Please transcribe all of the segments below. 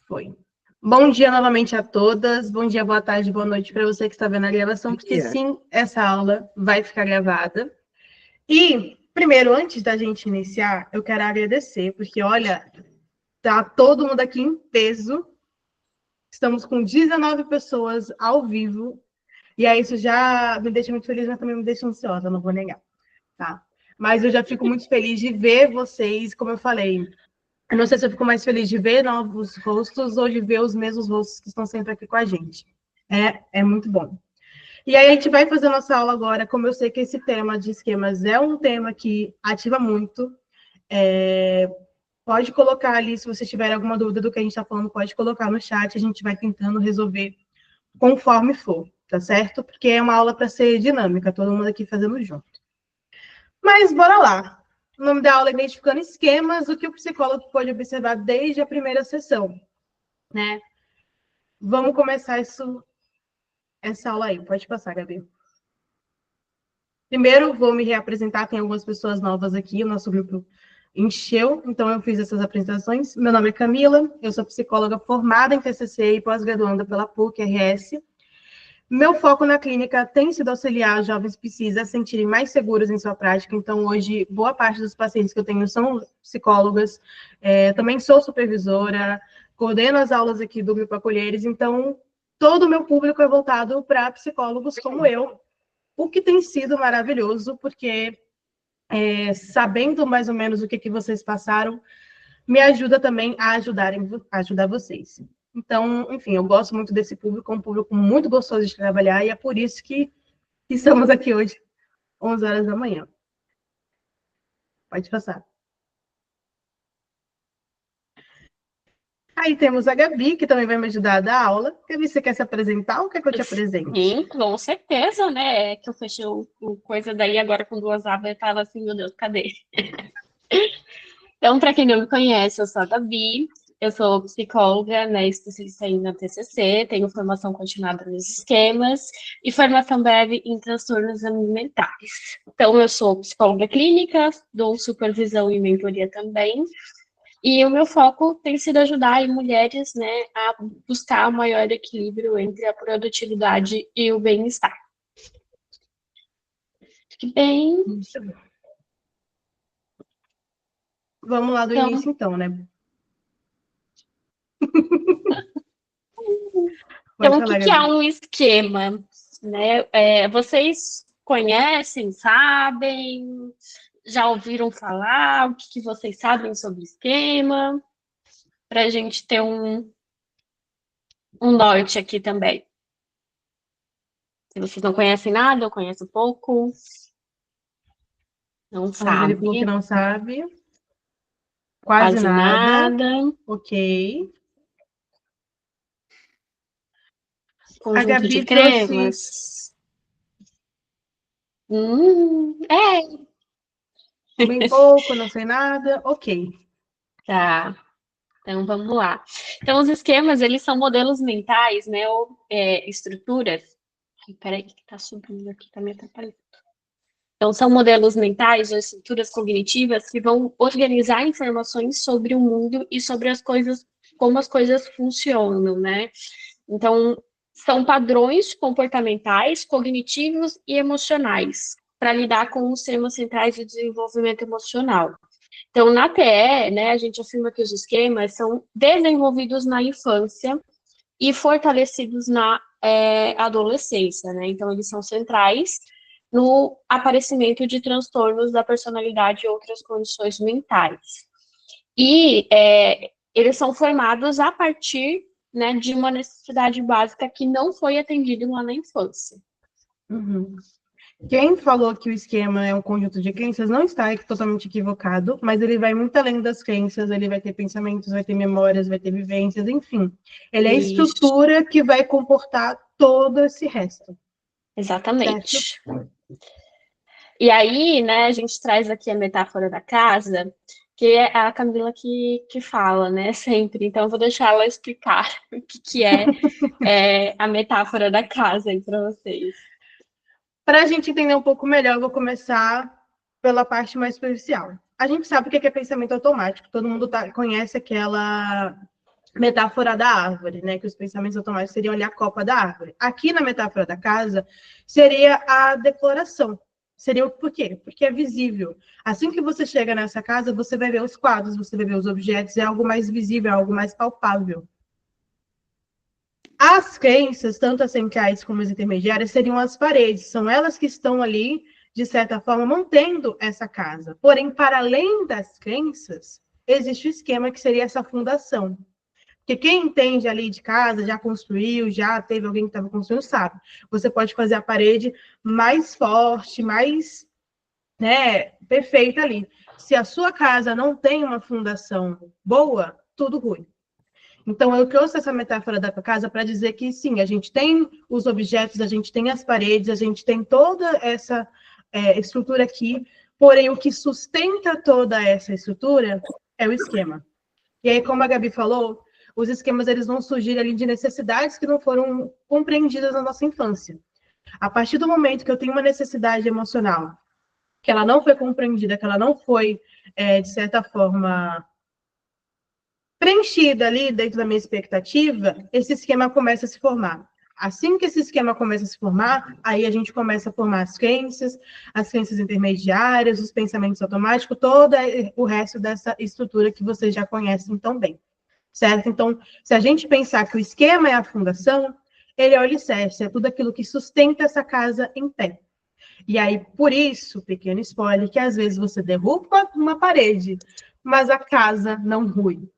Foi. Bom dia novamente a todas. Bom dia, boa tarde, boa noite para você que está vendo a gravação, porque sim, essa aula vai ficar gravada. E, primeiro, antes da gente iniciar, eu quero agradecer, porque, olha, tá todo mundo aqui em peso. Estamos com 19 pessoas ao vivo. E aí isso já me deixa muito feliz, mas também me deixa ansiosa, não vou negar, tá? Mas eu já fico muito feliz de ver vocês, como eu falei. Eu não sei se eu fico mais feliz de ver novos rostos ou de ver os mesmos rostos que estão sempre aqui com a gente. É muito bom. E aí a gente vai fazer nossa aula agora, como eu sei que esse tema de esquemas é um tema que ativa muito. Pode colocar ali, se você tiver alguma dúvida do que a gente está falando, pode colocar no chat, a gente vai tentando resolver conforme for, tá certo? Porque é uma aula para ser dinâmica, todo mundo aqui fazendo junto. Mas bora lá. O nome da aula é Identificando Esquemas, o que o psicólogo pode observar desde a primeira sessão, né? Vamos começar essa aula aí. Pode passar, Gabi. Primeiro, vou me reapresentar, tem algumas pessoas novas aqui, o nosso grupo encheu, então eu fiz essas apresentações. Meu nome é Camila, eu sou psicóloga formada em TCC e pós-graduanda pela PUC-RS. Meu foco na clínica tem sido auxiliar jovens psis a se sentirem mais seguros em sua prática, então hoje boa parte dos pacientes que eu tenho são psicólogas, também sou supervisora, coordeno as aulas aqui do Grupo Acolheres, então todo o meu público é voltado para psicólogos como eu, o que tem sido maravilhoso, porque sabendo mais ou menos o que vocês passaram, me ajuda também a ajudar vocês. Então, enfim, eu gosto muito desse público, é um público muito gostoso de trabalhar, e é por isso que estamos aqui hoje, 11 horas da manhã. Pode passar. Aí temos a Gabi, que também vai me ajudar a dar aula. Gabi, você quer se apresentar ou quer que eu te apresente? Sim, com certeza, né? É que eu fechei o coisa daí agora com duas abas, eu tava assim, meu Deus, cadê? Então, para quem não me conhece, eu sou a Gabi, eu sou psicóloga, né, especialista aí na TCC, tenho formação continuada nos esquemas e formação breve em transtornos alimentares. Então, eu sou psicóloga clínica, dou supervisão e mentoria também, e o meu foco tem sido ajudar aí mulheres, né, a buscar o maior equilíbrio entre a produtividade e o bem-estar. Fique bem. Vamos lá do início, então, né? Então, o que é um esquema? Né? Vocês conhecem, sabem? Já ouviram falar? O que vocês sabem sobre esquema? Para a gente ter um norte aqui também. Se vocês não conhecem nada, eu conheço pouco. Não sabe. Ele falou que não sabe. Quase nada. Ok. Conjunto a Gabi de cremas. Bem pouco, não sei nada. Ok. Tá. Então, vamos lá. Então, os esquemas, eles são modelos mentais, né, ou estruturas. Peraí, que tá subindo aqui, tá me atrapalhando. Então, são modelos mentais ou estruturas cognitivas que vão organizar informações sobre o mundo e sobre as coisas, como as coisas funcionam, né? Então, são padrões comportamentais, cognitivos e emocionais para lidar com os temas centrais de desenvolvimento emocional. Então, na TE, né, a gente afirma que os esquemas são desenvolvidos na infância e fortalecidos na adolescência, né? Então, eles são centrais no aparecimento de transtornos da personalidade e outras condições mentais. E eles são formados a partir, né, de uma necessidade básica que não foi atendida lá na infância. Uhum. Quem falou que o esquema é um conjunto de crenças não está totalmente equivocado, mas ele vai muito além das crenças, ele vai ter pensamentos, vai ter memórias, vai ter vivências, enfim. Ele é a estrutura que vai comportar todo esse resto. Exatamente. Certo? E aí, né, a gente traz aqui a metáfora da casa, que é a Camila que fala, né, sempre. Então, eu vou deixar ela explicar o que é a metáfora da casa aí para vocês. Para a gente entender um pouco melhor, eu vou começar pela parte mais superficial. A gente sabe o que é pensamento automático. Todo mundo conhece aquela metáfora da árvore, né? Que os pensamentos automáticos seriam ali a copa da árvore. Aqui na metáfora da casa, seria a decoração. Seria o por quê? Porque é visível. Assim que você chega nessa casa, você vai ver os quadros, você vai ver os objetos, é algo mais visível, é algo mais palpável. As crenças, tanto as centrais como as intermediárias, seriam as paredes. São elas que estão ali, de certa forma, mantendo essa casa. Porém, para além das crenças, existe o esquema que seria essa fundação. Porque quem entende ali de casa, já construiu, já teve alguém que estava construindo, sabe. Você pode fazer a parede mais forte, mais, né, perfeita ali. Se a sua casa não tem uma fundação boa, tudo ruim. Então, eu trouxe essa metáfora da casa para dizer que, sim, a gente tem os objetos, a gente tem as paredes, a gente tem toda essa estrutura aqui, porém, o que sustenta toda essa estrutura é o esquema. E aí, como a Gabi falou, os esquemas eles vão surgir ali de necessidades que não foram compreendidas na nossa infância. A partir do momento que eu tenho uma necessidade emocional, que ela não foi compreendida, que ela não foi, de certa forma, preenchida ali dentro da minha expectativa, esse esquema começa a se formar. Assim que esse esquema começa a se formar, aí a gente começa a formar as crenças intermediárias, os pensamentos automáticos, todo o resto dessa estrutura que vocês já conhecem tão bem, certo? Então, se a gente pensar que o esquema é a fundação, ele é o alicerce, é tudo aquilo que sustenta essa casa em pé. E aí, por isso, pequeno spoiler, que às vezes você derruba uma parede, mas a casa não rui,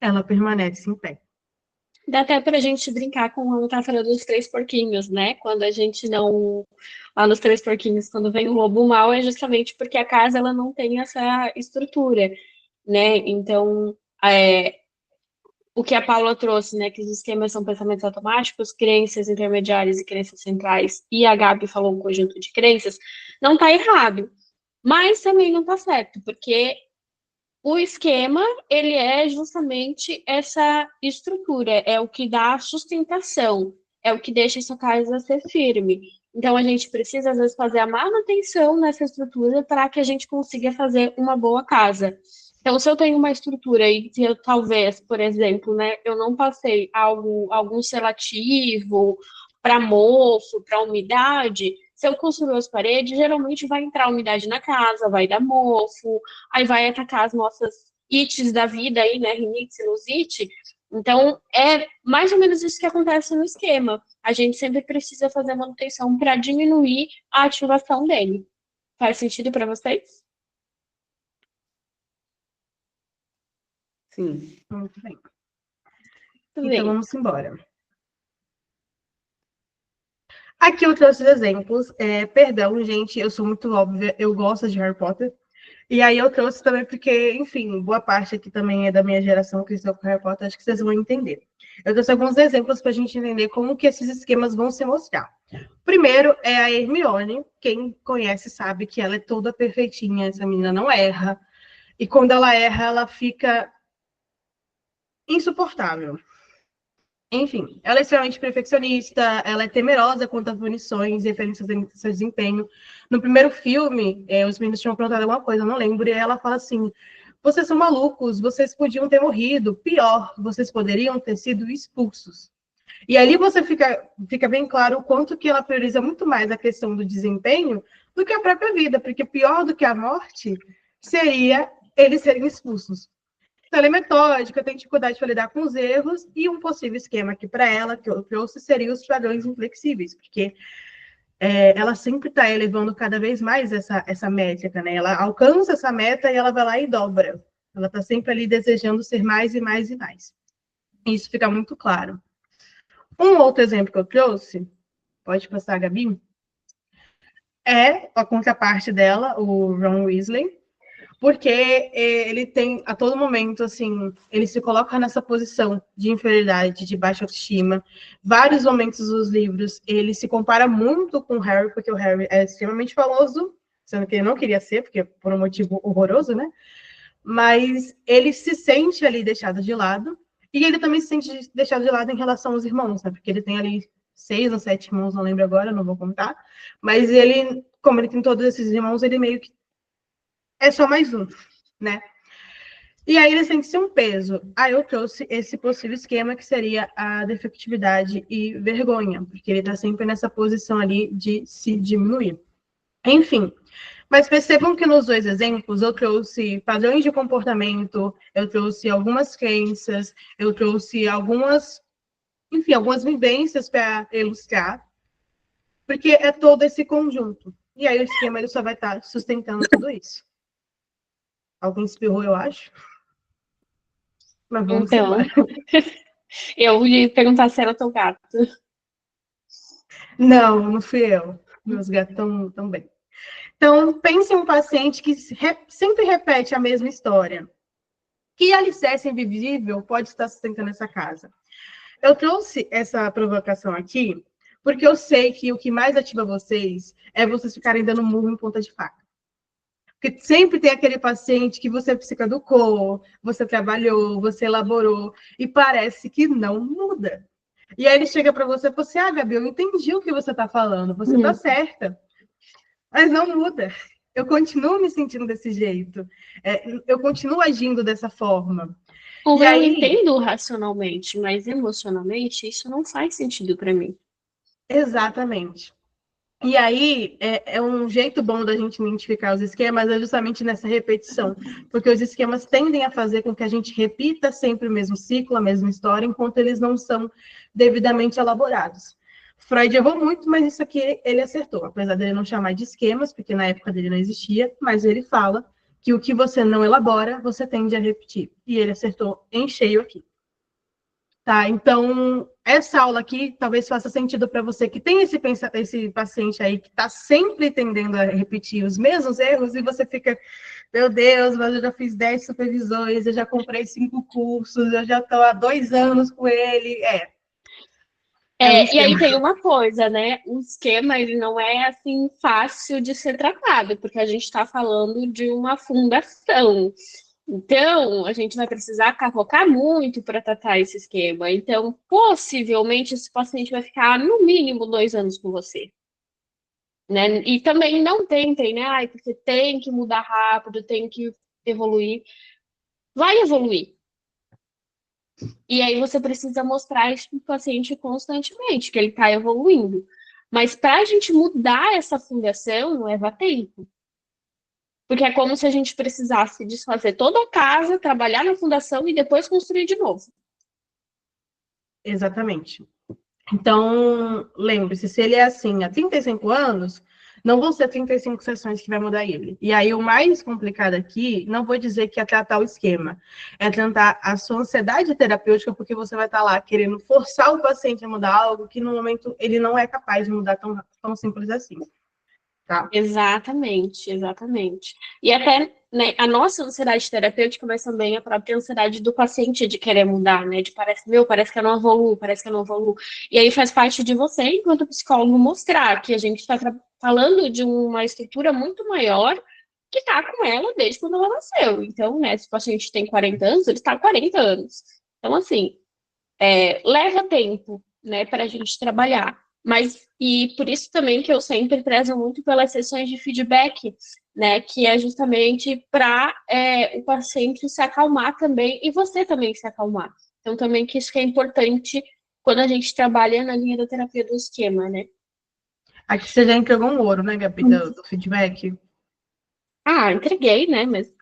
ela permanece em pé. Dá até pra gente brincar com a metáfora dos três porquinhos, né? Quando a gente não. Lá nos três porquinhos, quando vem o lobo mau, é justamente porque a casa ela não tem essa estrutura, né? Então, o que a Paula trouxe, né? Que os esquemas são pensamentos automáticos, crenças intermediárias e crenças centrais, e a Gabi falou um conjunto de crenças, não tá errado. Mas também não tá certo, porque o esquema, ele é justamente essa estrutura, é o que dá sustentação, é o que deixa essa casa ser firme. Então, a gente precisa, às vezes, fazer a manutenção nessa estrutura para que a gente consiga fazer uma boa casa. Então, se eu tenho uma estrutura e se eu, talvez, por exemplo, né, eu não passei algum selativo para mofo, para umidade, se eu construir as paredes, geralmente vai entrar umidade na casa, vai dar mofo, aí vai atacar as nossas ites da vida aí, né, rinite, sinusite. Então, é mais ou menos isso que acontece no esquema. A gente sempre precisa fazer manutenção para diminuir a ativação dele. Faz sentido para vocês? Sim. Muito bem. Tudo Então, bem. vamos embora. Aqui eu trouxe os exemplos. Perdão, gente, eu sou muito óbvia, eu gosto de Harry Potter. E aí eu trouxe também porque, enfim, boa parte aqui também é da minha geração que cresceu com Harry Potter, acho que vocês vão entender. Eu trouxe alguns exemplos para a gente entender como que esses esquemas vão se mostrar. Primeiro é a Hermione. Quem conhece sabe que ela é toda perfeitinha, essa menina não erra. E quando ela erra, ela fica insuportável. Enfim, ela é extremamente perfeccionista, ela é temerosa quanto às punições referentes ao seu desempenho. No primeiro filme, os meninos tinham perguntado alguma coisa, eu não lembro, e ela fala assim: vocês são malucos, vocês podiam ter morrido, pior, vocês poderiam ter sido expulsos. E ali você fica bem claro o quanto que ela prioriza muito mais a questão do desempenho do que a própria vida, porque pior do que a morte seria eles serem expulsos. Então, ela é metódica, tem dificuldade para lidar com os erros, e um possível esquema aqui para ela, que eu trouxe, seria os padrões inflexíveis, porque ela sempre está elevando cada vez mais essa métrica, né? Ela alcança essa meta e ela vai lá e dobra. Ela está sempre ali desejando ser mais e mais e mais. Isso fica muito claro. Um outro exemplo que eu trouxe, pode passar, Gabi, é a contraparte dela, o Ron Weasley, porque ele tem, a todo momento, assim, ele se coloca nessa posição de inferioridade, de baixa autoestima. Vários momentos dos livros, ele se compara muito com o Harry, porque o Harry é extremamente famoso, sendo que ele não queria ser, porque por um motivo horroroso, né? Mas ele se sente ali deixado de lado, e ele também se sente deixado de lado em relação aos irmãos, né? Porque ele tem ali 6 ou 7 irmãos, não lembro agora, não vou contar. Mas ele, como ele tem todos esses irmãos, ele meio que é só mais um, né? E aí ele sente um peso. Aí eu trouxe esse possível esquema que seria a defectividade e vergonha, porque ele está sempre nessa posição ali de se diminuir. Enfim, mas percebam que nos dois exemplos eu trouxe padrões de comportamento, eu trouxe algumas crenças, eu trouxe algumas vivências para ilustrar, porque é todo esse conjunto. E aí o esquema ele só vai estar sustentando tudo isso. Alguém espirrou, eu acho. Mas vamos Então, embora. eu ia perguntar se era teu gato. Não fui eu. Meus gatos estão tão bem. Então, pense em um paciente que sempre repete a mesma história. Que alicerce invisível pode estar sustentando essa casa? Eu trouxe essa provocação aqui porque eu sei que o que mais ativa vocês é vocês ficarem dando murro em ponta de faca. Porque sempre tem aquele paciente que você psicoeducou, você trabalhou, você elaborou, e parece que não muda. E aí ele chega para você e fala assim, Gabi, eu entendi o que você está falando, você está certa. Mas não muda. Eu continuo me sentindo desse jeito. Eu continuo agindo dessa forma. Ou E eu aí, entendo racionalmente, mas emocionalmente isso não faz sentido para mim. exatamente. E aí, é um jeito bom da gente identificar os esquemas, é justamente nessa repetição, porque os esquemas tendem a fazer com que a gente repita sempre o mesmo ciclo, a mesma história, enquanto eles não são devidamente elaborados. Freud errou muito, mas isso aqui ele acertou, apesar dele não chamar de esquemas, porque na época dele não existia, mas ele fala que o que você não elabora, você tende a repetir. E ele acertou em cheio aqui. Tá, então, essa aula aqui talvez faça sentido para você que tem esse paciente aí que está sempre tendendo a repetir os mesmos erros e você fica, meu Deus, mas eu já fiz 10 supervisões, eu já comprei 5 cursos, eu já estou há 2 anos com ele. É um E aí esquema. tem uma coisa, né? O esquema, ele não é, assim, fácil de ser tratado, porque a gente está falando de uma fundação. Então, a gente vai precisar cavocar muito para tratar esse esquema. Então, possivelmente, esse paciente vai ficar, no mínimo, 2 anos com você. Né? E também não tentem, né? Ai, porque tem que mudar rápido, tem que evoluir. Vai evoluir. E aí você precisa mostrar isso para o paciente constantemente, que ele está evoluindo. Mas para a gente mudar essa fundação, leva tempo. Porque é como se a gente precisasse desfazer toda a casa, trabalhar na fundação e depois construir de novo. Exatamente. Então, lembre-se, se ele é assim há 35 anos, não vão ser 35 sessões que vai mudar ele. E aí, o mais complicado aqui, não vou dizer que é tratar o esquema, é tratar a sua ansiedade terapêutica, porque você vai estar lá querendo forçar o paciente a mudar algo que, no momento, ele não é capaz de mudar tão simples assim. Tá? Exatamente, exatamente. E até, né, a nossa ansiedade terapêutica, mas também a própria ansiedade do paciente de querer mudar, né? De parece que eu não evoluo, parece que eu não evoluo. E aí faz parte de você, enquanto psicólogo, mostrar que a gente está falando de uma estrutura muito maior que está com ela desde quando ela nasceu. Então, né, se o paciente tem 40 anos, ele está há 40 anos. Então, assim, leva tempo, né, para a gente trabalhar. Mas, e por isso também que eu sempre prezo muito pelas sessões de feedback, né, que é justamente para o paciente se acalmar também e você também se acalmar. Então, também que isso que é importante quando a gente trabalha na linha da terapia do esquema, né? Aqui você já entregou um ouro, né, Gabi, do feedback? Ah, entreguei, né? Mas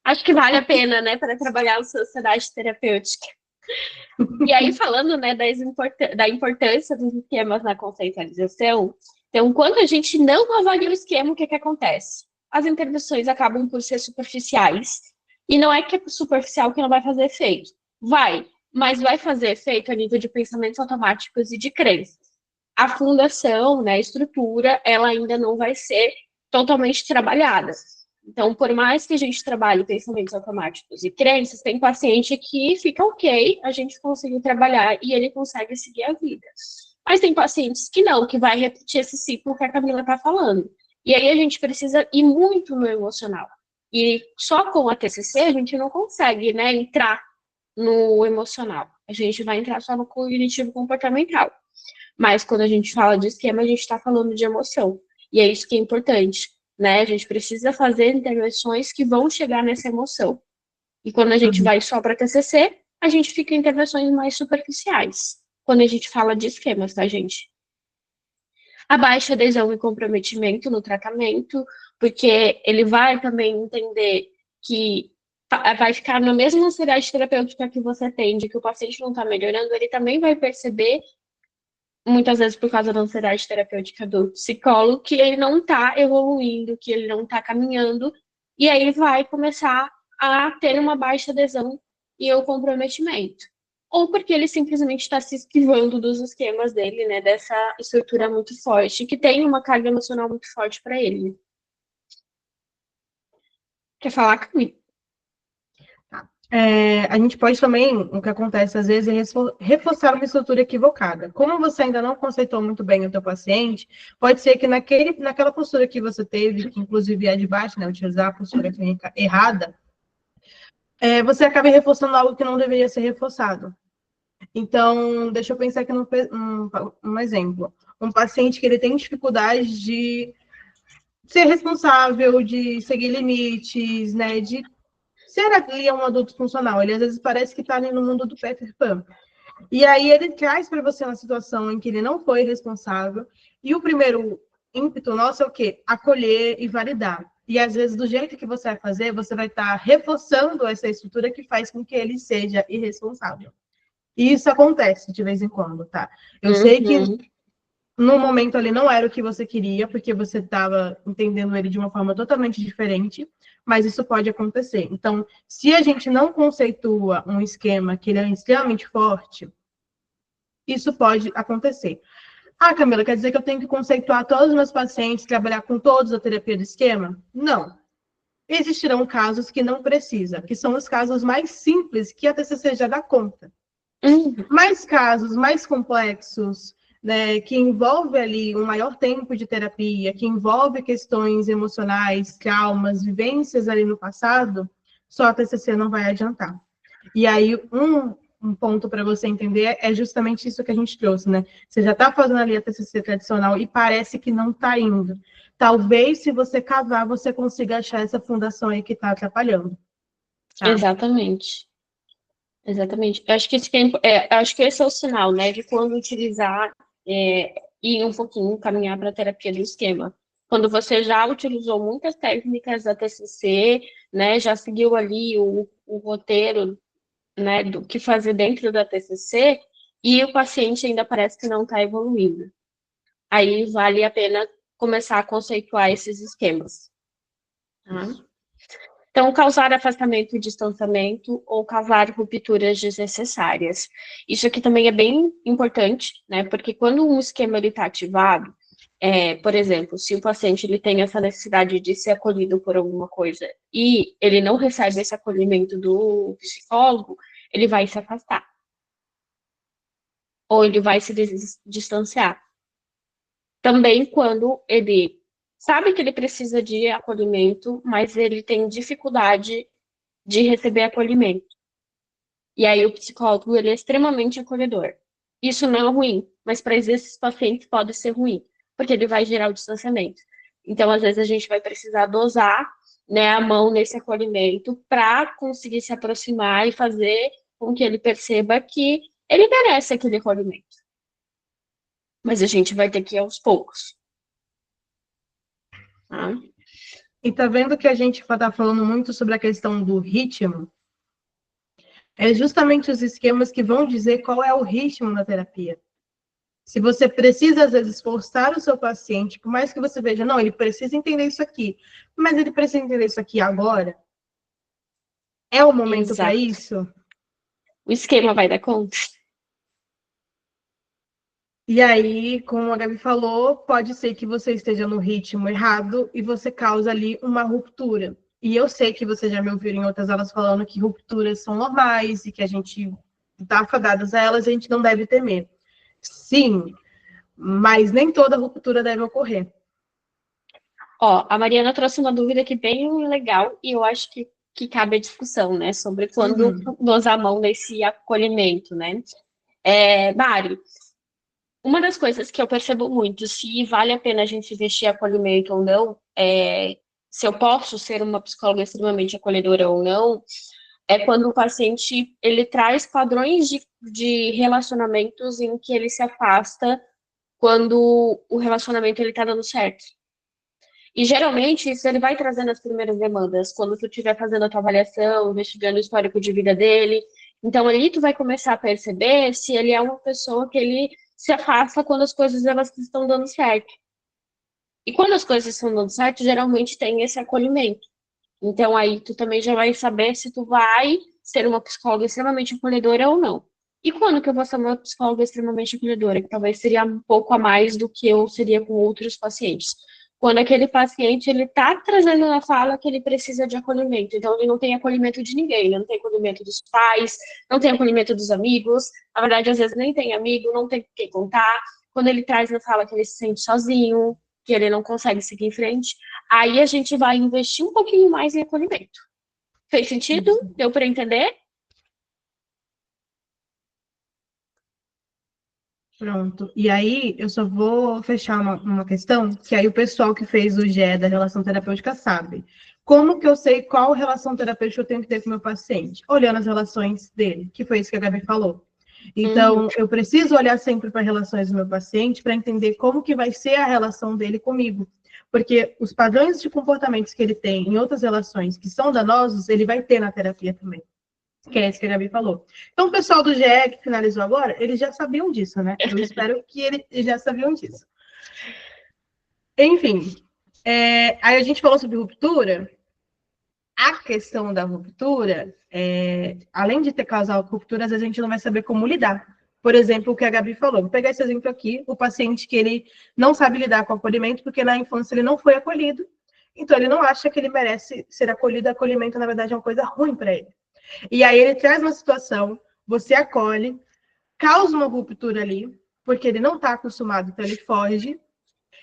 acho que vale a pena, né, para trabalhar a sociedade terapêutica. E aí, falando, né, da importância dos esquemas na conceitualização, então, quando a gente não avalia o esquema, o que acontece? As intervenções acabam por ser superficiais, e não é que é superficial que não vai fazer efeito. Vai, mas vai fazer efeito a nível de pensamentos automáticos e de crenças. A fundação, né, a estrutura, ela ainda não vai ser totalmente trabalhada. Então, por mais que a gente trabalhe pensamentos automáticos e crenças, tem paciente que fica ok, a gente consegue trabalhar e ele consegue seguir a vida. Mas tem pacientes que não, que vai repetir esse ciclo que a Camila está falando. E aí a gente precisa ir muito no emocional. E só com a TCC a gente não consegue, né, entrar no emocional. A gente vai entrar só no cognitivo comportamental. Mas quando a gente fala de esquema, a gente está falando de emoção. E é isso que é importante, né? A gente precisa fazer intervenções que vão chegar nessa emoção. E quando a gente vai só para TCC, a gente fica em intervenções mais superficiais. Quando a gente fala de esquemas, tá, gente? A baixa adesão e comprometimento no tratamento, porque ele vai também entender que vai ficar na mesma ansiedade terapêutica que você tem, de que o paciente não está melhorando, ele também vai perceber, muitas vezes por causa da ansiedade terapêutica do psicólogo, que ele não está evoluindo, que ele não está caminhando, e aí vai começar a ter uma baixa adesão e o comprometimento. Ou porque ele simplesmente está se esquivando dos esquemas dele, né? Dessa estrutura muito forte, que tem uma carga emocional muito forte para ele. Quer falar comigo? A gente pode também, o que acontece às vezes, é reforçar uma estrutura equivocada. Como você ainda não conceitou muito bem o teu paciente, pode ser que naquela postura que você teve, que inclusive é de baixo, né, utilizar a postura clínica errada, você acabe reforçando algo que não deveria ser reforçado. Então, deixa eu pensar aqui um exemplo. Um paciente que ele tem dificuldade de ser responsável, de seguir limites, né, de ser ali um adulto funcional. Ele às vezes parece que está ali no mundo do Peter Pan. E aí ele traz para você uma situação em que ele não foi responsável. E o primeiro ímpeto nosso é o quê? Acolher e validar. E às vezes, do jeito que você vai fazer, você vai estar reforçando essa estrutura que faz com que ele seja irresponsável. E isso acontece de vez em quando, tá? Eu sei que no momento ali não era o que você queria, porque você estava entendendo ele de uma forma totalmente diferente, mas isso pode acontecer. Então, se a gente não conceitua um esquema que ele é extremamente forte, isso pode acontecer. Ah, Camila, quer dizer que eu tenho que conceituar todos os meus pacientes, trabalhar com todos a terapia do esquema? Não. Existirão casos que não precisa, que são os casos mais simples que a TCC já dá conta. Mais casos mais complexos, né, que envolve ali um maior tempo de terapia, que envolve questões emocionais, traumas, vivências ali no passado, só a TCC não vai adiantar. E aí, um ponto para você entender é justamente isso que a gente trouxe, né? Você já está fazendo ali a TCC tradicional e parece que não está indo. Talvez, se você cavar, você consiga achar essa fundação aí que está atrapalhando. Tá? Exatamente. Exatamente. Eu acho que acho que esse é o sinal, né, de quando utilizar e um pouquinho caminhar para a terapia do esquema. Quando você já utilizou muitas técnicas da TCC, né, já seguiu ali o roteiro, né, do que fazer dentro da TCC e o paciente ainda parece que não está evoluindo. Aí vale a pena começar a conceituar esses esquemas. Tá? Então, causar afastamento e distanciamento ou causar rupturas desnecessárias. Isso aqui também é bem importante, né? Porque quando um esquema está ativado, por exemplo, se o paciente ele tem essa necessidade de ser acolhido por alguma coisa e ele não recebe esse acolhimento do psicólogo, ele vai se afastar. Ou ele vai se distanciar. Também quando ele sabe que ele precisa de acolhimento, mas ele tem dificuldade de receber acolhimento. E aí o psicólogo ele é extremamente acolhedor. Isso não é ruim, mas para esses pacientes pode ser ruim, porque ele vai gerar o distanciamento. Então, às vezes, a gente vai precisar dosar, né, a mão nesse acolhimento para conseguir se aproximar e fazer com que ele perceba que ele merece aquele acolhimento. Mas a gente vai ter que ir aos poucos. Tá? E tá vendo que a gente está falando muito sobre a questão do ritmo? É justamente os esquemas que vão dizer qual é o ritmo da terapia. Se você precisa, às vezes, forçar o seu paciente, por mais que você veja, não, ele precisa entender isso aqui, mas ele precisa entender isso aqui agora? É o momento para isso? O esquema vai dar conta. E aí, como a Gabi falou, pode ser que você esteja no ritmo errado e você causa ali uma ruptura. E eu sei que você já me ouviu em outras aulas falando que rupturas são normais e que a gente está afadadas a elas e a gente não deve temer. Sim, mas nem toda ruptura deve ocorrer. Ó, a Mariana trouxe uma dúvida aqui bem legal e eu acho que cabe a discussão, né, sobre quando dosar a mão nesse acolhimento, né? Mari, uma das coisas que eu percebo muito, se vale a pena a gente investir em acolhimento ou não, se eu posso ser uma psicóloga extremamente acolhedora ou não, é quando o paciente ele traz padrões de relacionamentos em que ele se afasta quando o relacionamento ele tá dando certo. E geralmente isso ele vai trazendo as primeiras demandas, quando tu estiver fazendo a tua avaliação, investigando o histórico de vida dele. Então ali tu vai começar a perceber se ele é uma pessoa que ele se afasta quando as coisas elas estão dando certo. E quando as coisas estão dando certo, geralmente tem esse acolhimento. Então aí tu também já vai saber se tu vai ser uma psicóloga extremamente acolhedora ou não. E quando que eu vou ser uma psicóloga extremamente acolhedora? Que talvez seria um pouco a mais do que eu seria com outros pacientes. Quando aquele paciente ele tá trazendo na fala que ele precisa de acolhimento. Então ele não tem acolhimento de ninguém, ele não tem acolhimento dos pais, não tem acolhimento dos amigos. Na verdade, às vezes nem tem amigo, não tem com quem contar. Quando ele traz na fala que ele se sente sozinho, que ele não consegue seguir em frente, aí a gente vai investir um pouquinho mais em acolhimento. Fez sentido? Deu para entender? Pronto. E aí, eu só vou fechar uma questão, que aí o pessoal que fez o GE da relação terapêutica sabe. Como que eu sei qual relação terapêutica eu tenho que ter com o meu paciente? Olhando as relações dele, que foi isso que a Gabi falou. Então, eu preciso olhar sempre para as relações do meu paciente para entender como que vai ser a relação dele comigo. Porque os padrões de comportamentos que ele tem em outras relações que são danosos, ele vai ter na terapia também. Que é isso que a Gabi falou. Então, o pessoal do GE que finalizou agora, eles já sabiam disso, né? Eu espero que eles já sabiam disso. Enfim, aí a gente falou sobre ruptura. A questão da ruptura, além de ter causado ruptura, às vezes a gente não vai saber como lidar. Por exemplo, o que a Gabi falou. Vou pegar esse exemplo aqui, o paciente que ele não sabe lidar com o acolhimento, porque na infância ele não foi acolhido, então ele não acha que ele merece ser acolhido. Acolhimento, na verdade, é uma coisa ruim para ele. E aí ele traz uma situação, você acolhe, causa uma ruptura ali, porque ele não está acostumado, então ele foge.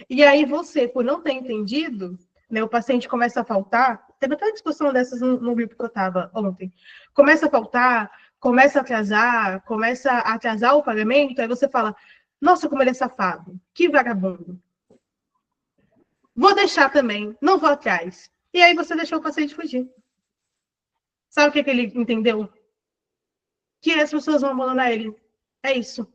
E aí você, por não ter entendido, né, o paciente começa a faltar. Teve até uma discussão dessas no grupo que eu estava ontem. Começa a faltar, começa a atrasar o pagamento, aí você fala, nossa, como ele é safado, que vagabundo. Vou deixar também, não vou atrás. E aí você deixou o paciente fugir. Sabe o que ele entendeu? Que as pessoas vão abandonar ele. É isso.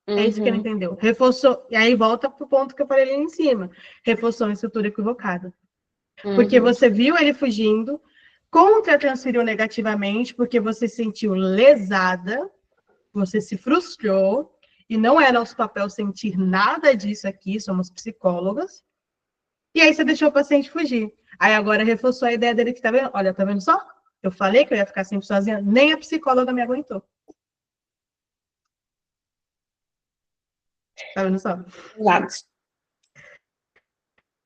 É isso que ele entendeu. Reforçou. E aí volta para o ponto que eu falei ali em cima. Reforçou a estrutura equivocada. Porque você viu ele fugindo, contra-transferiu negativamente, porque você se sentiu lesada, você se frustrou, e não é nosso papel sentir nada disso aqui, somos psicólogas. E aí você deixou o paciente fugir. Aí agora reforçou a ideia dele que tá vendo? Olha, tá vendo só? Eu falei que eu ia ficar sempre sozinha, nem a psicóloga me aguentou. Tá vendo só? Exato.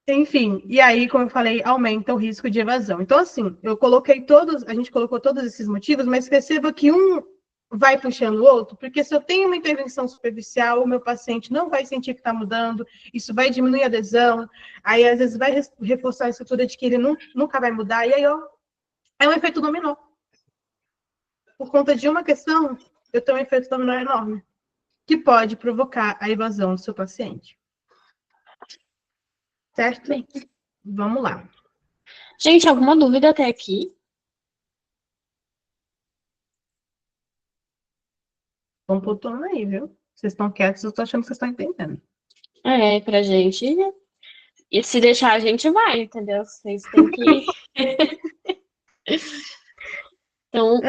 Enfim, e aí, como eu falei, aumenta o risco de evasão. Então, assim, a gente colocou todos esses motivos, mas perceba que um vai puxando o outro, porque se eu tenho uma intervenção superficial, o meu paciente não vai sentir que está mudando, isso vai diminuir a adesão, aí às vezes vai reforçar a estrutura de que ele nunca vai mudar, e aí ó, é um efeito dominó. Por conta de uma questão, eu tenho um efeito dominó enorme, que pode provocar a evasão do seu paciente. Certo? Bem. Vamos lá. Gente, alguma dúvida até aqui? Vão pontuando aí, viu? Vocês estão quietos, eu tô achando que vocês estão entendendo. Pra gente. E se deixar, a gente vai, entendeu? Vocês têm que. Então,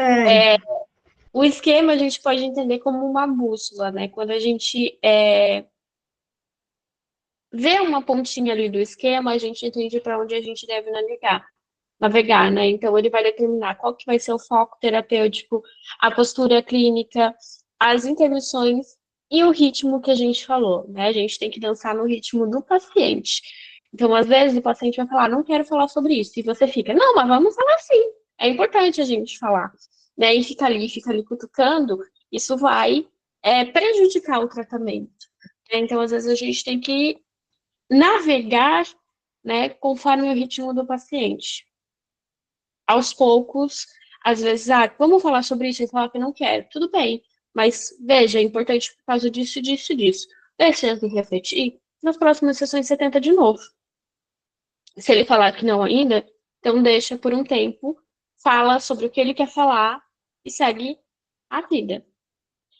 o esquema a gente pode entender como uma bússola, né? Quando a gente vê uma pontinha ali do esquema, a gente entende para onde a gente deve navegar, né? Então, ele vai determinar qual que vai ser o foco terapêutico, a postura clínica, as intervenções e o ritmo que a gente falou, né? A gente tem que dançar no ritmo do paciente. Então, às vezes, o paciente vai falar, não quero falar sobre isso. E você fica, não, mas vamos falar sim. É importante a gente falar. Né? E fica ali cutucando, isso vai prejudicar o tratamento. Então, às vezes, a gente tem que navegar, né, conforme o ritmo do paciente. Aos poucos, às vezes, vamos falar sobre isso, ele fala que não quer, tudo bem, mas veja, é importante por causa disso, disso, disso. Deixa ele refletir, nas próximas sessões você tenta de novo. Se ele falar que não ainda, então deixa por um tempo, fala sobre o que ele quer falar e segue a vida.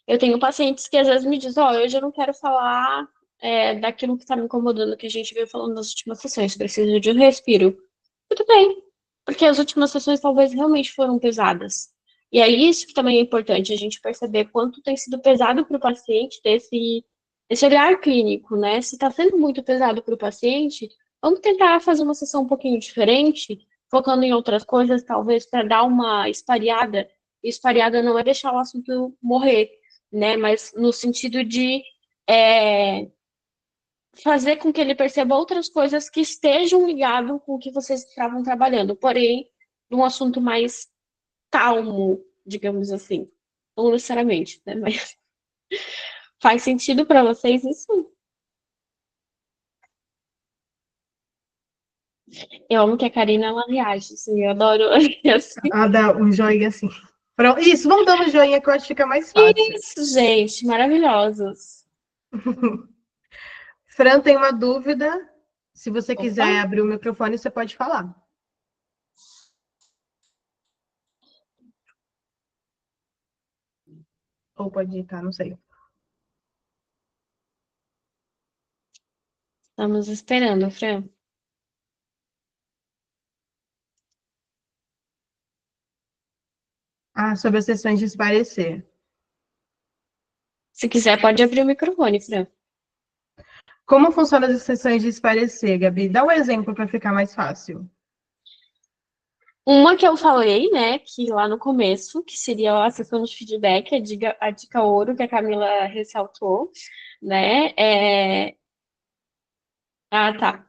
Eu tenho pacientes que às vezes me dizem, hoje eu não quero falar daquilo que está me incomodando, que a gente veio falando nas últimas sessões, preciso de um respiro. Tudo bem, porque as últimas sessões talvez realmente foram pesadas. E é isso que também é importante, a gente perceber quanto tem sido pesado para o paciente esse olhar clínico, né? Se está sendo muito pesado para o paciente, vamos tentar fazer uma sessão um pouquinho diferente, focando em outras coisas, talvez para dar uma espariada. E espariada não é deixar o assunto morrer, né? Mas no sentido de fazer com que ele perceba outras coisas que estejam ligadas com o que vocês estavam trabalhando, porém, num assunto mais calmo, digamos assim. Não necessariamente, né? Mas faz sentido para vocês isso? Eu amo que a Karina, ela reage, assim, eu adoro assim. Dá um joinha assim. Pronto. Isso, vamos dar um joinha que eu acho que fica mais fácil. Isso, gente, maravilhosos. Fran tem uma dúvida. Se você Opa. quiser abrir o microfone, você pode falar. Ou pode digitar, não sei. Estamos esperando, Fran. Sobre as sessões de esclarecer. Se quiser, pode abrir o microfone, Fran. Como funcionam as sessões de esclarecer, Gabi? Dá um exemplo para ficar mais fácil. Uma que eu falei, né, que lá no começo, que seria a sessão de feedback, a dica ouro que a Camila ressaltou, né? Tá.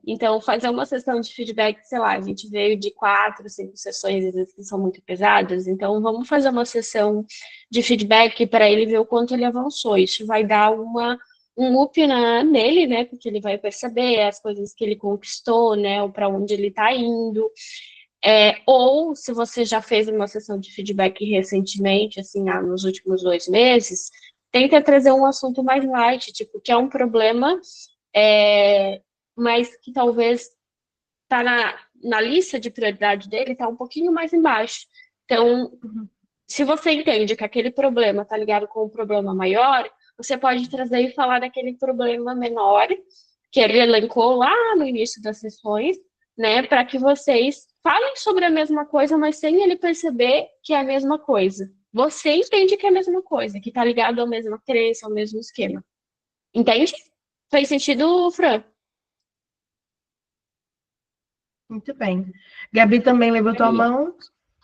Então, fazer uma sessão de feedback, sei lá, a gente veio de 4, 5 sessões, às vezes que são muito pesadas, então vamos fazer uma sessão de feedback para ele ver o quanto ele avançou. Isso vai dar um up nele, né? Porque ele vai perceber as coisas que ele conquistou, né? Ou para onde ele está indo. Ou se você já fez uma sessão de feedback recentemente, assim, nos últimos 2 meses, tenta trazer um assunto mais light, tipo, que é um problema mas que talvez está na lista de prioridade dele, está um pouquinho mais embaixo. Então, se você entende que aquele problema está ligado com um problema maior, você pode trazer e falar daquele problema menor, que ele elencou lá no início das sessões, né, para que vocês falem sobre a mesma coisa, mas sem ele perceber que é a mesma coisa. Você entende que é a mesma coisa, que está ligado à mesma crença, ao mesmo esquema. Entende? Faz sentido, Fran? Muito bem. Gabi também levantou a mão,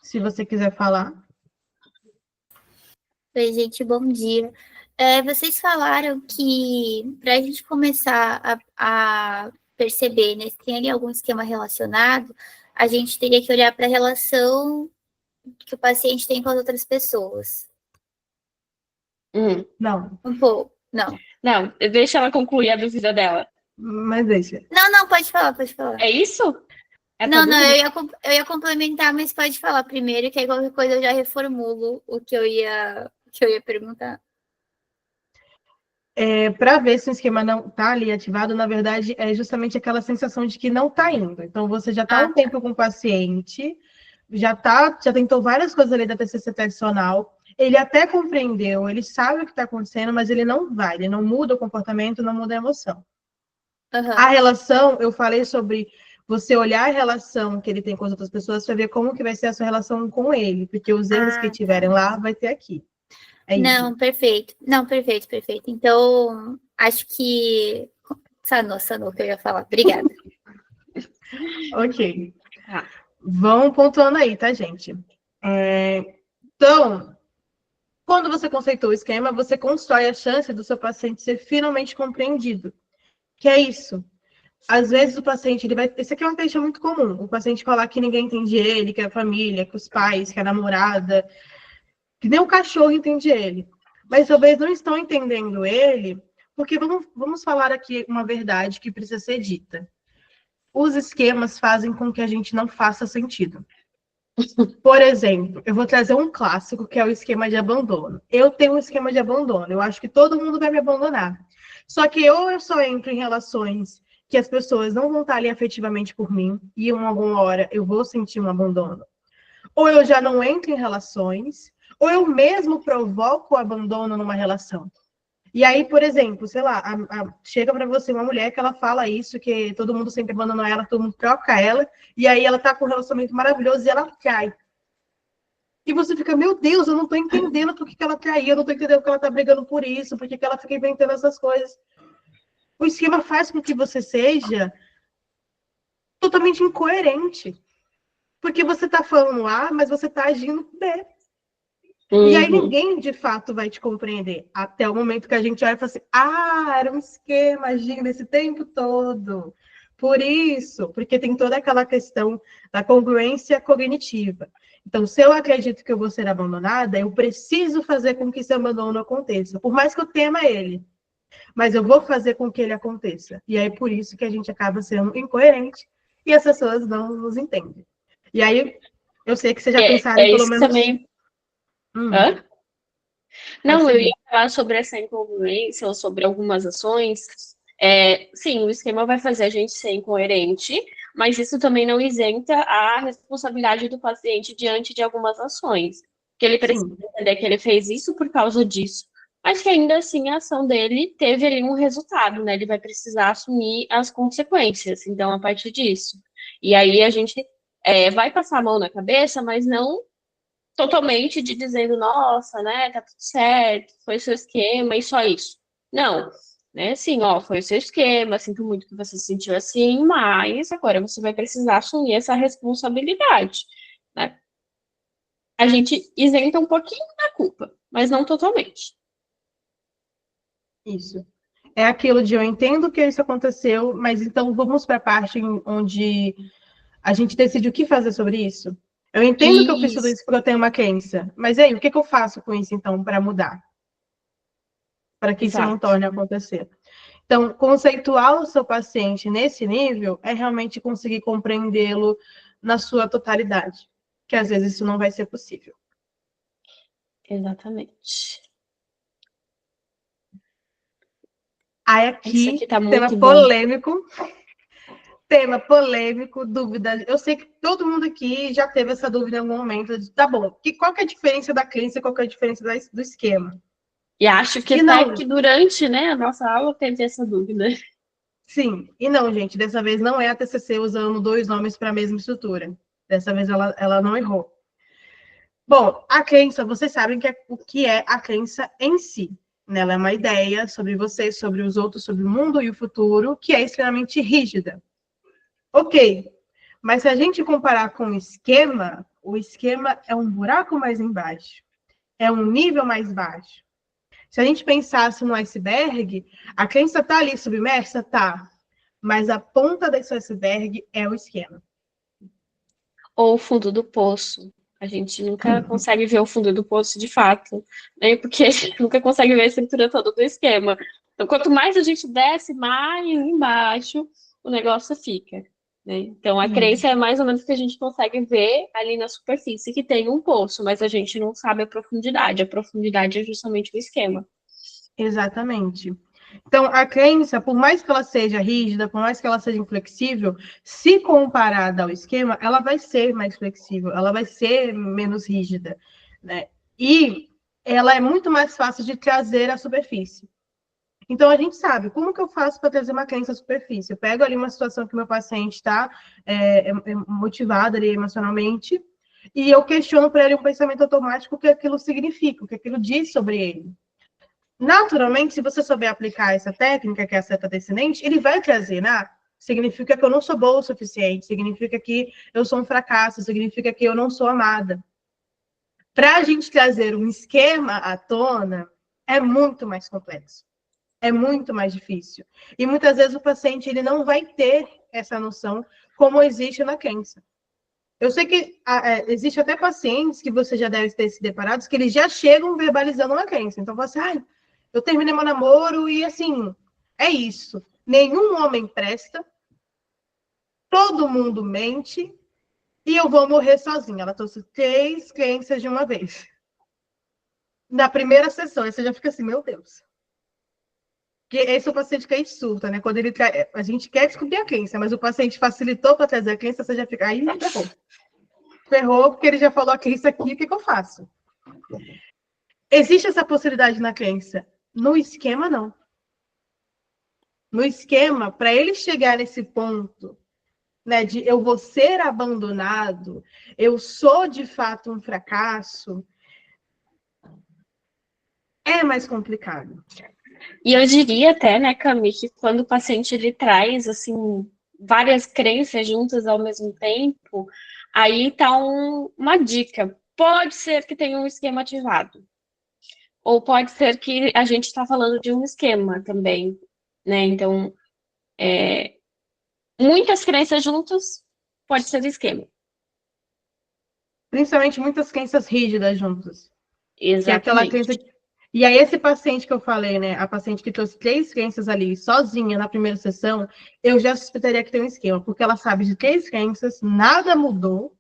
se você quiser falar. Oi, gente, bom dia. Vocês falaram que para a gente começar a perceber, né, se tem ali algum esquema relacionado, a gente teria que olhar para a relação que o paciente tem com as outras pessoas. Não. Um pouco, não. Não, deixa ela concluir a dúvida dela. Mas deixa. Não, pode falar, pode falar. É isso? Não, eu ia complementar, mas pode falar primeiro, que aí qualquer coisa eu já reformulo o que eu ia perguntar. Para ver se o esquema não está ali ativado, na verdade, é justamente aquela sensação de que não está indo. Então, você já está um tempo com o paciente, já tentou várias coisas ali da TCC tradicional, ele até compreendeu, ele sabe o que está acontecendo, mas ele não vai, ele não muda o comportamento, não muda a emoção. Uhum. A relação, eu falei sobre você olhar a relação que ele tem com as outras pessoas para ver como que vai ser a sua relação com ele, porque os erros que tiverem lá vai ter aqui. Não, isso. Perfeito. Não, perfeito. Então, acho que... Sanou que eu ia falar. Obrigada. Ok. Vão pontuando aí, tá, gente? Então, quando você conceitou o esquema, você constrói a chance do seu paciente ser finalmente compreendido. Que é isso. Às vezes o paciente, esse aqui é uma queixa muito comum. O paciente falar que ninguém entende ele, que é a família, que os pais, que a namorada, que nem o cachorro entende ele. Mas talvez não estão entendendo ele, porque vamos falar aqui uma verdade que precisa ser dita. Os esquemas fazem com que a gente não faça sentido. Por exemplo, eu vou trazer um clássico, que é o esquema de abandono. Eu tenho um esquema de abandono. Eu acho que todo mundo vai me abandonar. Só que ou eu só entro em relações que as pessoas não vão estar ali afetivamente por mim e em alguma hora eu vou sentir um abandono. Ou eu já não entro em relações, ou eu mesmo provoco o abandono numa relação. E aí, por exemplo, sei lá, chega para você uma mulher que ela fala isso, que todo mundo sempre abandonou ela, todo mundo troca ela, e aí ela tá com um relacionamento maravilhoso e ela cai. E você fica, meu Deus, eu não tô entendendo por que ela caiu, eu não tô entendendo porque ela tá brigando por isso, por que ela fica inventando essas coisas. O esquema faz com que você seja totalmente incoerente. Porque você tá falando A, mas você tá agindo B. E aí ninguém, de fato, vai te compreender. Até o momento que a gente olha e fala assim, era um esquema agindo esse tempo todo. Por isso, porque tem toda aquela questão da congruência cognitiva. Então, se eu acredito que eu vou ser abandonada, eu preciso fazer com que esse abandono aconteça. Por mais que eu tema ele. Mas eu vou fazer com que ele aconteça. E aí, por isso que a gente acaba sendo incoerente e as pessoas não nos entendem. E aí, eu sei que você já pensaram em pelo isso menos... também. Hã? Pode Não, eu seguir. ia falar sobre essa incongruência ou sobre algumas ações. Sim, o esquema vai fazer a gente ser incoerente, mas isso também não isenta a responsabilidade do paciente diante de algumas ações. Que ele precisa Sim, entender que ele fez isso por causa disso, mas que ainda assim a ação dele teve ali um resultado, né? Ele vai precisar assumir as consequências, então, a partir disso. E aí a gente vai passar a mão na cabeça, mas não totalmente de dizendo, nossa, né, tá tudo certo, foi seu esquema e só isso. Não, né, sim, ó, foi o seu esquema, sinto muito que você se sentiu assim, mas agora você vai precisar assumir essa responsabilidade, né? A gente isenta um pouquinho da culpa, mas não totalmente. isso. É aquilo de eu entendo que isso aconteceu, mas então vamos para a parte onde a gente decide o que fazer sobre isso. Eu entendo que eu preciso Isso, disso porque eu tenho uma crença, mas aí, o que eu faço com isso, então, para mudar? Para que isso não exato, torne a acontecer. Então, conceituar o seu paciente nesse nível é realmente conseguir compreendê-lo na sua totalidade, que às vezes isso não vai ser possível. exatamente. Aí Isso aqui, aqui tá tema muito bom. polêmico, dúvida. Eu sei que todo mundo aqui já teve essa dúvida em algum momento. Tá bom, qual que é a diferença da crença e qual que é a diferença do esquema? E acho que E até não, que durante, né, a nossa aula teve essa dúvida. sim, e não, gente, dessa vez não é a TCC usando dois nomes para a mesma estrutura. Dessa vez ela não errou. Bom, a crença, vocês sabem o que é a crença em si. Né? Ela é uma ideia sobre você, sobre os outros, sobre o mundo e o futuro, que é extremamente rígida. Ok, mas se a gente comparar com o esquema é um buraco mais embaixo, é um nível mais baixo. Se a gente pensasse no iceberg, a crença está ali submersa? Tá. Mas a ponta desse iceberg é o esquema. Ou o fundo do poço. A gente nunca consegue ver o fundo do poço de fato, né? Porque a gente nunca consegue ver a estrutura toda do esquema. Então, quanto mais a gente desce, mais embaixo o negócio fica. Né? Então, a crença é mais ou menos que a gente consegue ver ali na superfície que tem um poço, mas a gente não sabe a profundidade. A profundidade é justamente o esquema. Exatamente. Então, a crença, por mais que ela seja rígida, por mais que ela seja inflexível, se comparada ao esquema, ela vai ser mais flexível, ela vai ser menos rígida, né? E ela é muito mais fácil de trazer à superfície. Então, a gente sabe, como que eu faço para trazer uma crença à superfície? Eu pego ali uma situação que meu paciente está motivado ali emocionalmente, e eu questiono para ele um pensamento automático o que aquilo significa, o que aquilo diz sobre ele. Naturalmente, se você souber aplicar essa técnica, que é a seta descendente, ele vai trazer, né? Significa que eu não sou boa o suficiente, significa que eu sou um fracasso, significa que eu não sou amada. Para a gente trazer um esquema à tona, é muito mais complexo. É muito mais difícil. E muitas vezes o paciente ele não vai ter essa noção como existe na crença. Eu sei que existe até pacientes que você já deve ter se deparado, que eles já chegam verbalizando uma crença. Então, você, eu terminei meu namoro e, assim, é isso. Nenhum homem presta, todo mundo mente e eu vou morrer sozinha. Ela trouxe 3 crenças de uma vez. Na primeira sessão, aí você já fica assim, meu Deus. que esse é o paciente que a gente surta, né? Quando a gente quer descobrir a crença, mas o paciente facilitou para trazer a crença, você já fica aí, ferrou. Ferrou, porque ele já falou a crença aqui, o que eu faço? Existe essa possibilidade na crença? No esquema, não. No esquema, para ele chegar nesse ponto, né, de eu vou ser abandonado, eu sou de fato um fracasso, é mais complicado. E eu diria até, né, Cami, que quando o paciente ele traz assim várias crenças juntas ao mesmo tempo, aí tá uma dica. Pode ser que tenha um esquema ativado. Ou pode ser que a gente está falando de um esquema também, né? Então, muitas crenças juntas pode ser esquema. Principalmente muitas crenças rígidas juntas. Exatamente. Que é aquela crença... E aí, esse paciente que eu falei, né? A paciente que trouxe 3 crenças ali, sozinha, na primeira sessão, eu já suspeitaria que tem um esquema, porque ela sabe de 3 crenças, nada mudou,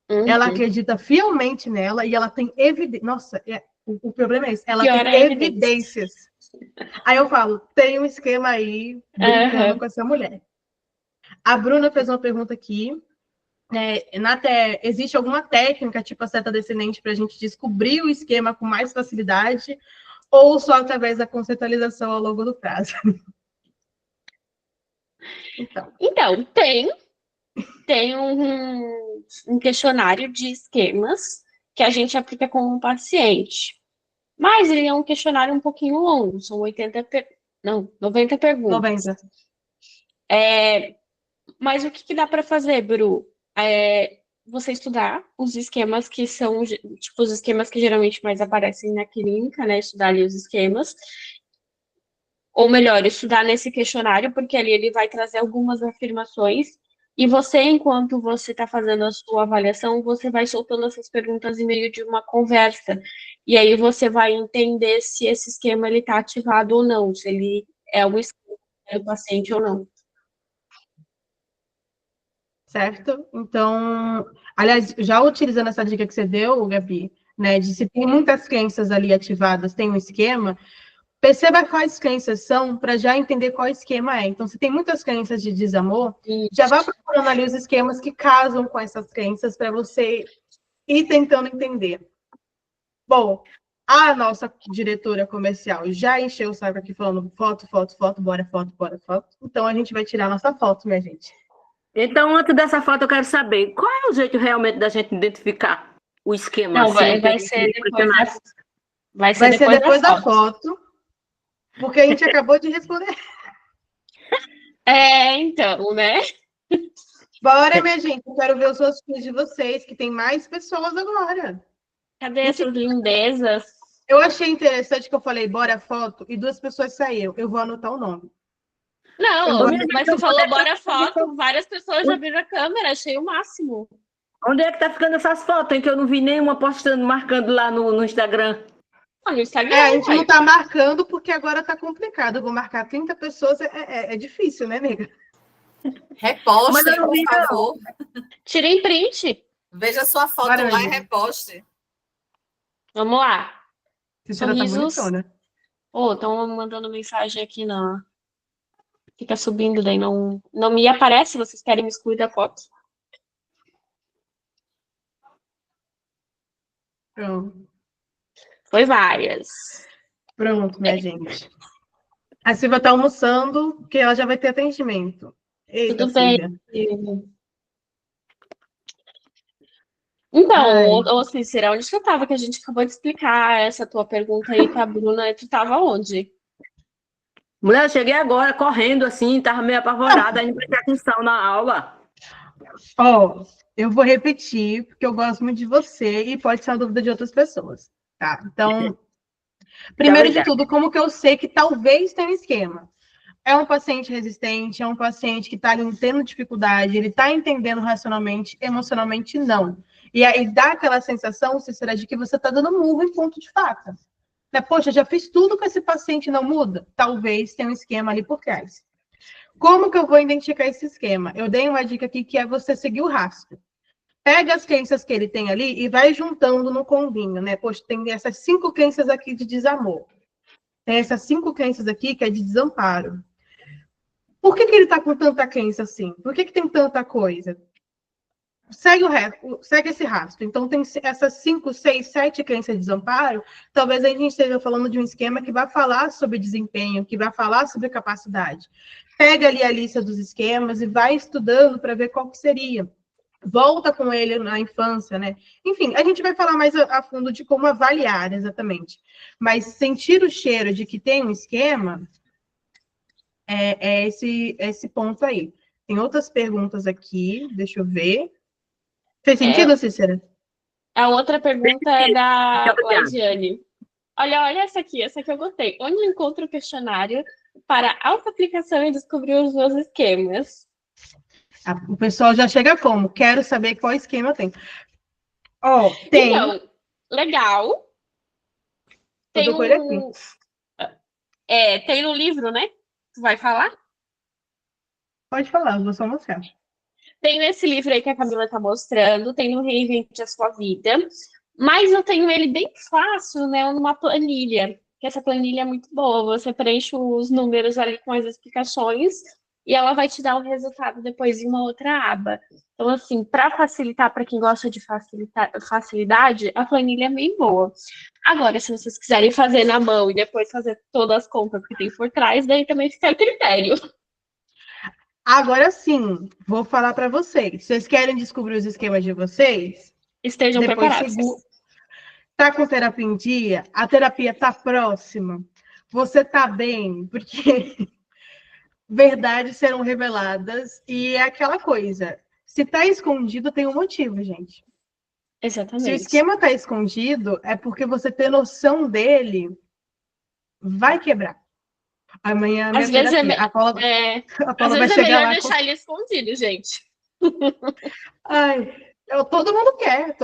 ela acredita fielmente nela e ela tem evidência. Nossa, o problema é esse, ela tem evidências. Aí eu falo, tem um esquema aí brincando com essa mulher. A Bruna fez uma pergunta aqui. Existe alguma técnica, tipo a seta descendente, para a gente descobrir o esquema com mais facilidade, ou só através da conceitualização ao longo do prazo? Então tem um questionário de esquemas que a gente aplica com um paciente. Mas ele é um questionário um pouquinho longo, são 90 perguntas. 90. Mas o que dá para fazer, Bru? Você estudar os esquemas que são, tipo, os esquemas que geralmente mais aparecem na clínica, né? Estudar ali os esquemas. Ou melhor, estudar nesse questionário, porque ali ele vai trazer algumas afirmações. E você, enquanto você está fazendo a sua avaliação, você vai soltando essas perguntas em meio de uma conversa. E aí você vai entender se esse esquema está ativado ou não, se ele é um esquema do paciente ou não. Certo? Então, aliás, já utilizando essa dica que você deu, Gabi, né, de se tem muitas crenças ali ativadas, tem um esquema, perceba quais crenças são para já entender qual esquema é. Então, se tem muitas crenças de desamor, já vá procurando ali os esquemas que casam com essas crenças para você ir tentando entender. Bom, a nossa diretora comercial já encheu o saco aqui falando foto, bora foto. Então, a gente vai tirar nossa foto, minha gente. Então, antes dessa foto, eu quero saber qual é o jeito realmente da gente identificar o esquema? Não, assim, vai ser depois da foto, porque a gente acabou de responder. Então, né? Bora, minha gente, eu quero ver os rostinhos de vocês, que tem mais pessoas agora. Cadê essas lindezas? Eu achei interessante que eu falei, bora foto, e 2 pessoas saíram. Eu vou anotar o nome. Não, mas você falou bora foto, várias pessoas já viram a câmera, achei o máximo. Onde é que tá ficando essas fotos, hein? Que eu não vi nenhuma postando, marcando lá no Instagram. No Instagram, a gente não tá marcando porque agora tá complicado. Eu vou marcar 30 pessoas, é difícil, né, nega? Reposte, por favor. Tirem print. Veja sua foto lá e reposte. Vamos lá. Sorrisos. Tá estão mandando mensagem aqui na... Fica subindo, daí não me aparece, vocês querem me excluir da foto. Pronto. Foi várias. Pronto, minha gente. A Silvia tá almoçando, porque ela já vai ter atendimento. Eita, tudo bem. Silvia. Então, Cícera, onde você estava que a gente acabou de explicar essa tua pergunta aí pra Bruna? Tu estava onde? Mulher, eu cheguei agora, correndo assim, tava meio apavorada, aí não prestei atenção na aula. Eu vou repetir, porque eu gosto muito de você e pode ser uma dúvida de outras pessoas, tá? Então, primeiro de tudo, como que eu sei que talvez tenha um esquema? É um paciente resistente, é um paciente que está tendo dificuldade, ele está entendendo racionalmente, emocionalmente não. E aí dá aquela sensação, Cícera, de que você está dando murro em ponto de faca. Poxa, já fiz tudo com esse paciente, não muda? Talvez tenha um esquema ali por trás. Como que eu vou identificar esse esquema? Eu dei uma dica aqui que é você seguir o rastro. Pega as crenças que ele tem ali e vai juntando no combinho, né? Poxa, tem essas 5 crenças aqui de desamor. tem essas 5 crenças aqui que é de desamparo. Por que ele está com tanta crença assim? Por que tem tanta coisa? Segue esse rastro. Então, tem essas 5, 6, 7 crenças de desamparo. Talvez a gente esteja falando de um esquema que vai falar sobre desempenho, que vai falar sobre capacidade. Pega ali a lista dos esquemas e vai estudando para ver qual que seria. Volta com ele na infância, né? Enfim, a gente vai falar mais a fundo de como avaliar exatamente. Mas sentir o cheiro de que tem um esquema é esse ponto aí. Tem outras perguntas aqui, deixa eu ver. Fez sentido, Cícera? A outra pergunta é da Ladiane. Olha essa aqui eu gostei. Onde eu encontro o questionário para auto-aplicação e descobrir os meus esquemas? O pessoal já chega como? Quero saber qual esquema tem. Tem. Então, legal. Tem tem no livro, né? Tu vai falar? Pode falar, eu vou só mostrar. Tem nesse livro aí que a Camila tá mostrando, tem no Reinvente a Sua Vida, mas eu tenho ele bem fácil, né, numa planilha, que essa planilha é muito boa, você preenche os números ali com as explicações e ela vai te dar o resultado depois em uma outra aba. Então, assim, para facilitar, para quem gosta de facilidade, a planilha é bem boa. Agora, se vocês quiserem fazer na mão e depois fazer todas as contas que tem por trás, daí também fica a critério. Agora sim, vou falar para vocês. Vocês querem descobrir os esquemas de vocês? Estejam preparados. Tá com terapia em dia? A terapia tá próxima? Você tá bem? Porque verdades serão reveladas e é aquela coisa. Se tá escondido, tem um motivo, gente. Exatamente. Se o esquema tá escondido, é porque você ter noção dele vai quebrar. Amanhã, às vezes a Paula vai chegar melhor deixar ele escondido, gente. Todo mundo quer.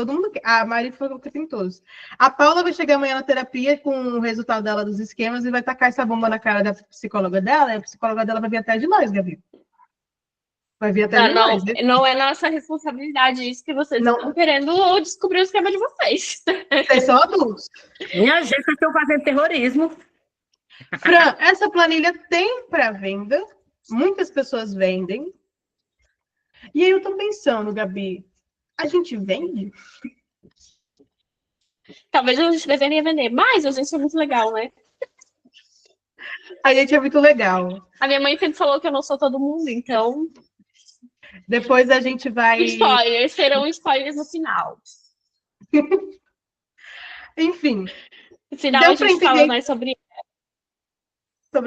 A Mari falou que tem todos. A Paula vai chegar amanhã na terapia com o resultado dela dos esquemas e vai tacar essa bomba na cara da psicóloga dela, e a psicóloga dela vai vir atrás de nós, Gabi. Vai vir atrás de nós. Né? Não é nossa responsabilidade isso que vocês estão querendo descobrir o esquema de vocês. Vocês são adultos. Minha gente, vocês estão fazendo terrorismo. Fran, essa planilha tem para venda. Muitas pessoas vendem. E aí eu tô pensando, Gabi, a gente vende? Talvez a gente deveria vender, mas a gente é muito legal, né? A gente é muito legal. A minha mãe sempre falou que eu não sou todo mundo, então... Depois a gente vai... Spoilers, serão spoilers no final. Enfim. No final a gente fala mais sobre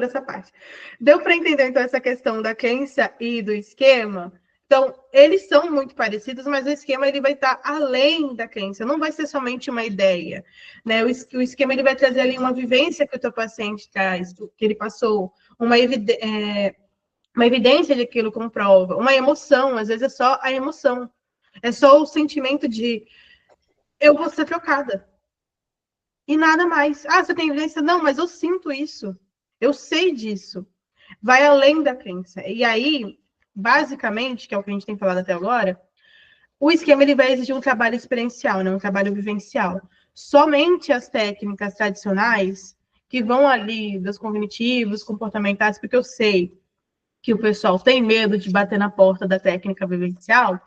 essa parte. Deu para entender, então, essa questão da crença e do esquema? Então, eles são muito parecidos, mas o esquema ele vai estar além da crença, não vai ser somente uma ideia. Né? O esquema ele vai trazer ali uma vivência que o teu paciente traz, que ele passou, uma evidência de que aquilo comprova, uma emoção, às vezes é só a emoção, é só o sentimento de eu vou ser trocada. E nada mais. Você tem evidência? Não, mas eu sinto isso. Eu sei disso. Vai além da crença. E aí, basicamente, que é o que a gente tem falado até agora, o esquema ele vai exigir um trabalho experiencial, né? Um trabalho vivencial. Somente as técnicas tradicionais, que vão ali dos cognitivos, comportamentais, porque eu sei que o pessoal tem medo de bater na porta da técnica vivencial,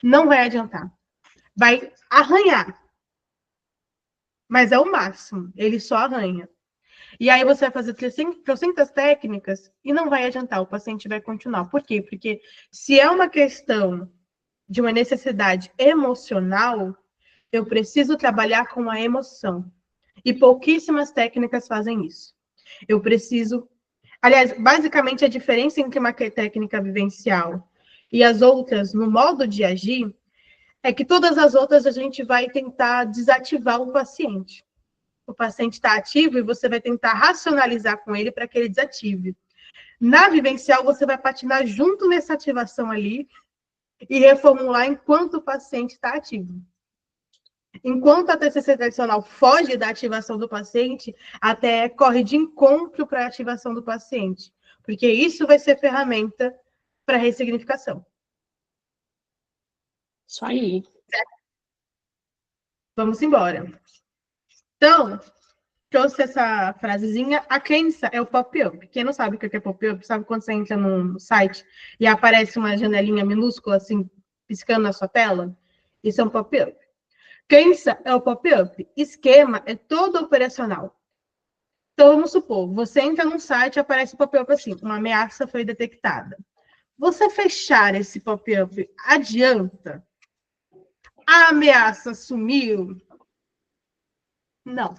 não vai adiantar. Vai arranhar. Mas é o máximo. Ele só arranha. E aí você vai fazer 300 técnicas e não vai adiantar, o paciente vai continuar. Por quê? Porque se é uma questão de uma necessidade emocional, eu preciso trabalhar com a emoção. E pouquíssimas técnicas fazem isso. Eu preciso... Aliás, basicamente a diferença entre uma técnica vivencial e as outras no modo de agir é que todas as outras a gente vai tentar desativar o paciente. O paciente está ativo e você vai tentar racionalizar com ele para que ele desative. Na vivencial, você vai patinar junto nessa ativação ali e reformular enquanto o paciente está ativo. Enquanto a TCC tradicional foge da ativação do paciente, até corre de encontro para a ativação do paciente, porque isso vai ser ferramenta para ressignificação. Isso aí. Vamos embora. Então, trouxe essa frasezinha. A crença é o pop-up. Quem não sabe o que é pop-up, sabe quando você entra num site e aparece uma janelinha minúscula, assim, piscando na sua tela? Isso é um pop-up. Crença é o pop-up. Esquema é todo operacional. Então, vamos supor, você entra num site e aparece um pop-up assim, uma ameaça foi detectada. Você fechar esse pop-up adianta? A ameaça sumiu? Não.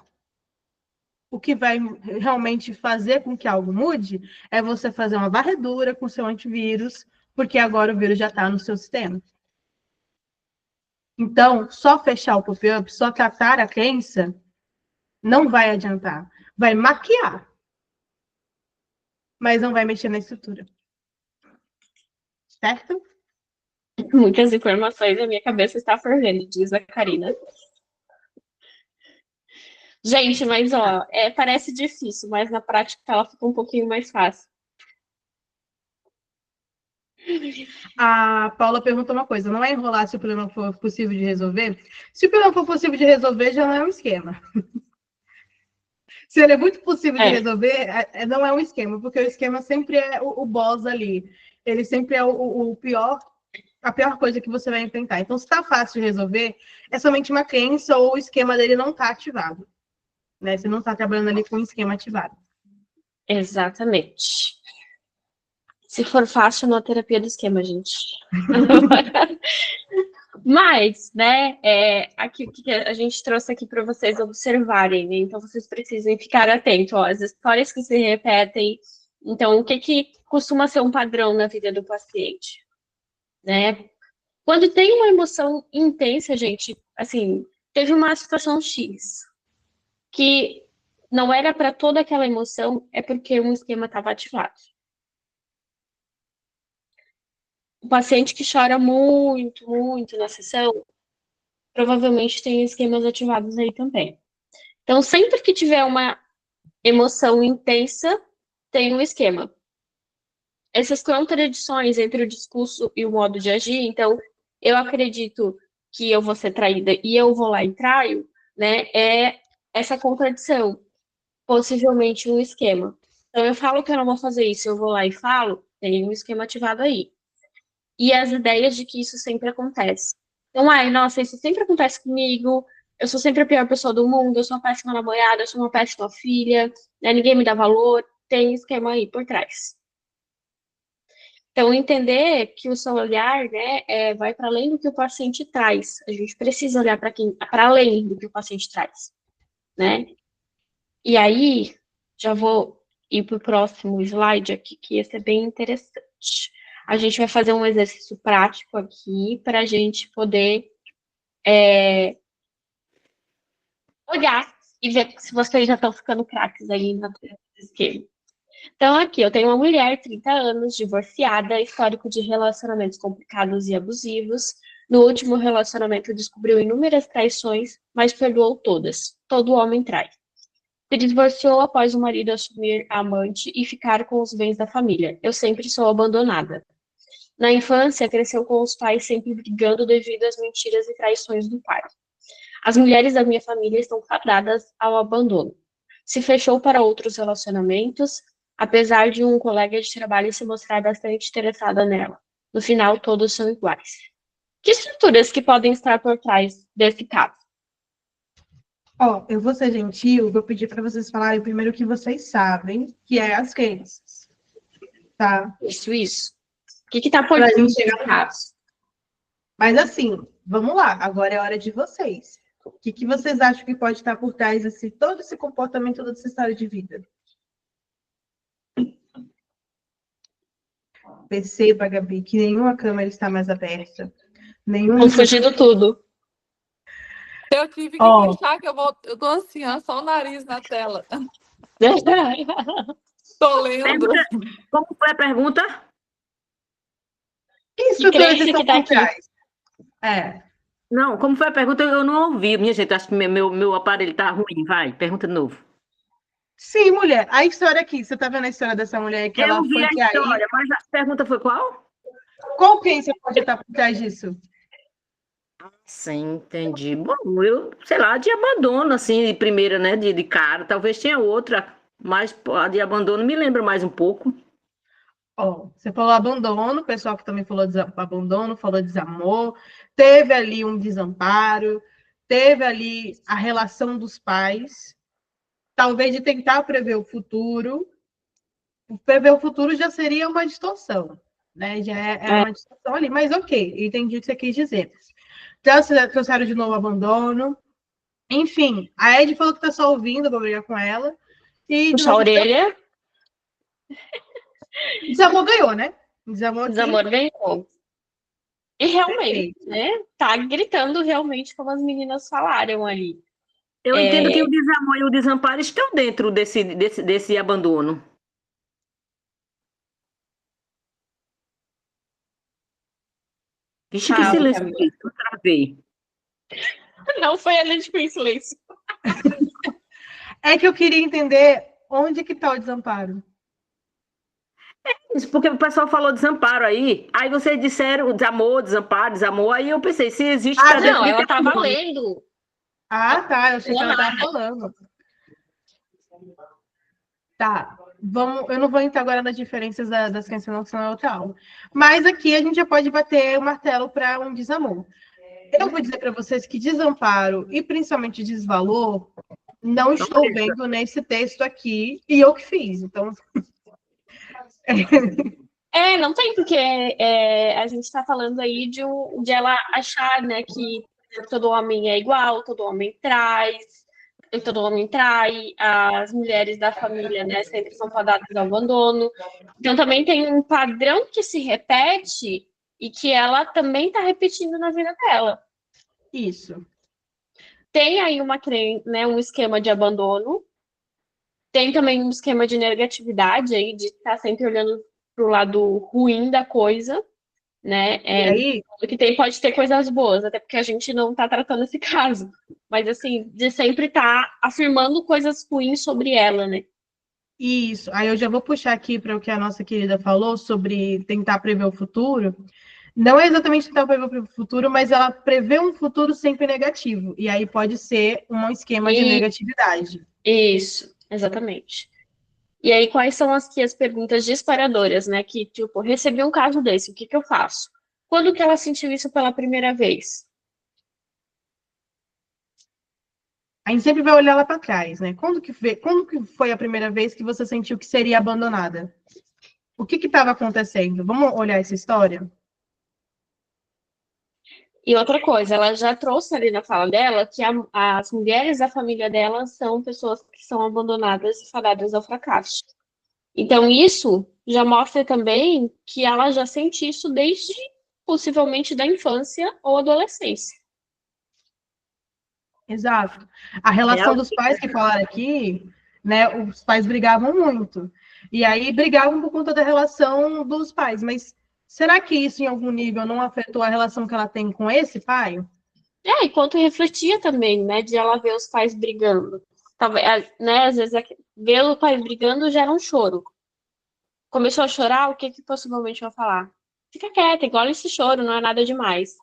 O que vai realmente fazer com que algo mude é você fazer uma varredura com seu antivírus, porque agora o vírus já está no seu sistema. Então, só fechar o pop-up, só tratar a crença, não vai adiantar. Vai maquiar, mas não vai mexer na estrutura. Certo? Muitas informações, a minha cabeça está fervendo, diz a Karina. Gente, mas ó, parece difícil, mas na prática ela fica um pouquinho mais fácil. A Paula perguntou uma coisa: não é enrolar se o problema for possível de resolver? Se o problema for possível de resolver, já não é um esquema. Se ele é muito possível de resolver, não é um esquema, porque o esquema sempre é o boss ali. Ele sempre é o pior, a pior coisa que você vai enfrentar. Então, se está fácil de resolver, é somente uma crença ou o esquema dele não está ativado. Né? Você não está trabalhando ali com o esquema ativado. Exatamente. Se for fácil, não é terapia do esquema, gente. Mas, né, aqui o que a gente trouxe aqui para vocês observarem, né? Então vocês precisam ficar atentos, ó, as histórias que se repetem. Então, o que costuma ser um padrão na vida do paciente, né? Quando tem uma emoção intensa, gente, assim, teve uma situação X que não era para toda aquela emoção, é porque um esquema estava ativado. O paciente que chora muito, muito na sessão, provavelmente tem esquemas ativados aí também. Então, sempre que tiver uma emoção intensa, tem um esquema. Essas contradições entre o discurso e o modo de agir, então, eu acredito que eu vou ser traída e eu vou lá e traio, né, é essa contradição, possivelmente um esquema. Então, eu falo que eu não vou fazer isso, eu vou lá e falo, tem um esquema ativado aí. E as ideias de que isso sempre acontece. Então, nossa, isso sempre acontece comigo, eu sou sempre a pior pessoa do mundo, eu sou uma péssima namorada, eu sou uma péssima filha, né, ninguém me dá valor, tem esquema aí por trás. Então, entender que o seu olhar, né, vai para além do que o paciente traz. A gente precisa olhar para além do que o paciente traz, né? E aí, já vou ir para o próximo slide aqui, que esse é bem interessante. A gente vai fazer um exercício prático aqui para a gente poder olhar e ver se vocês já estão ficando craques aí na esquerda. Então, aqui, eu tenho uma mulher, 30 anos, divorciada, histórico de relacionamentos complicados e abusivos. No último relacionamento, descobriu inúmeras traições, mas perdoou todas. Todo homem trai. Se divorciou após o marido assumir a amante e ficar com os bens da família. Eu sempre sou abandonada. Na infância, cresceu com os pais sempre brigando devido às mentiras e traições do pai. As mulheres da minha família estão fadadas ao abandono. Se fechou para outros relacionamentos, apesar de um colega de trabalho se mostrar bastante interessada nela. No final, todos são iguais. Que estruturas que podem estar por trás desse caso? Eu vou ser gentil, vou pedir para vocês falarem primeiro o que vocês sabem, que é as crenças. Tá? Isso. O que está por trás desse caso? Mas assim, vamos lá, agora é hora de vocês. O que vocês acham que pode estar por trás de todo esse comportamento, toda essa história de vida? Perceba, Gabi, que nenhuma câmera está mais aberta. Estão fugindo tudo. Eu tive que fechar, que eu tô assim, só o nariz na tela. Tô lendo. Como foi a pergunta? Que estrutura que estão tá por trás? Não, como foi a pergunta, eu não ouvi. Minha gente, acho que meu aparelho tá ruim. Vai, pergunta de novo. Sim, mulher. A história aqui, você tá vendo a história dessa mulher que ela vi foi a história, mas a pergunta foi qual? Qual crença pode estar por trás disso? Sim, entendi. Bom, eu, sei lá, de abandono, assim, de primeira, né, de cara. Talvez tenha outra, mas pô, a de abandono me lembra mais um pouco. Ó, você falou abandono, o pessoal que também falou abandono, falou desamor, teve ali um desamparo, teve ali a relação dos pais, talvez de tentar prever o futuro. Prever o futuro já seria uma distorção, né? Já é É, uma distorção ali, mas ok, entendi o que você quis dizer. Trouxeram de novo abandono. Enfim, a Ed falou que tá só ouvindo, vou brigar com ela. E de puxar a novo, orelha, desamor ganhou, né? Desamor aqui, desamor ganhou. E realmente, perfeito. né? Tá gritando realmente como as meninas falaram ali. Eu entendo que É, o desamor e o desamparo estão dentro desse abandono. Vixe, que fala, silêncio Camila. foi isso? Eu travei. Não foi a gente com silêncio. É que eu queria entender onde que tá o desamparo. Isso porque o pessoal falou desamparo aí vocês disseram desamor, desamparo, desamor, aí eu pensei, se existe, Ah, está dentro Não, de ela cada tá um. valendo. tá, eu achei que ela Não, tava falando. Tá, vamos, eu não vou entrar agora nas diferenças das canções, senão é outra aula. Mas aqui a gente já pode bater o martelo para um desamor. Eu vou dizer para vocês que desamparo e principalmente desvalor não estou vendo nesse texto aqui e eu que fiz. Então, não tem, porque a gente tá falando aí de ela achar, né, que todo homem é igual, todo homem traz, e todo homem trai, as mulheres da família, né, sempre são fadadas ao abandono. Então também tem um padrão que se repete e que ela também tá repetindo na vida dela. isso. Tem aí né, um esquema de abandono, tem também um esquema de negatividade aí, de estar sempre olhando pro lado ruim da coisa, né? E aí, O que tem pode ter coisas boas, até porque a gente não está tratando esse caso. Mas assim, de sempre estar afirmando coisas ruins sobre ela, né? isso. Aí eu já vou puxar aqui para o que a nossa querida falou sobre tentar prever o futuro. Não é exatamente tentar prever o futuro, mas ela prevê um futuro sempre negativo. E aí pode ser um esquema de E negatividade. isso, exatamente. E aí, quais são as perguntas disparadoras, né? Que, tipo, recebi um caso desse, o que que eu faço? Quando que ela sentiu isso pela primeira vez? A gente sempre vai olhar lá para trás, né? Quando que foi a primeira vez que você sentiu que seria abandonada? O que estava acontecendo? Vamos olhar essa história? E outra coisa, ela já trouxe ali na fala dela que as mulheres da família dela são pessoas que são abandonadas e fadadas ao fracasso. Então, isso já mostra também que ela já sente isso desde possivelmente da infância ou adolescência. Exato. A relação Real, dos pais que falaram aqui, né? Os pais brigavam muito. E aí brigavam por conta da relação dos pais. Mas será que isso, em algum nível, não afetou a relação que ela tem com esse pai? Enquanto refletia também, né, de ela ver os pais brigando. Talvez, né, às vezes ver os pais brigando gera um choro. Começou a chorar, o que que possivelmente vai falar? Fica quieta, igual esse choro, não é nada demais,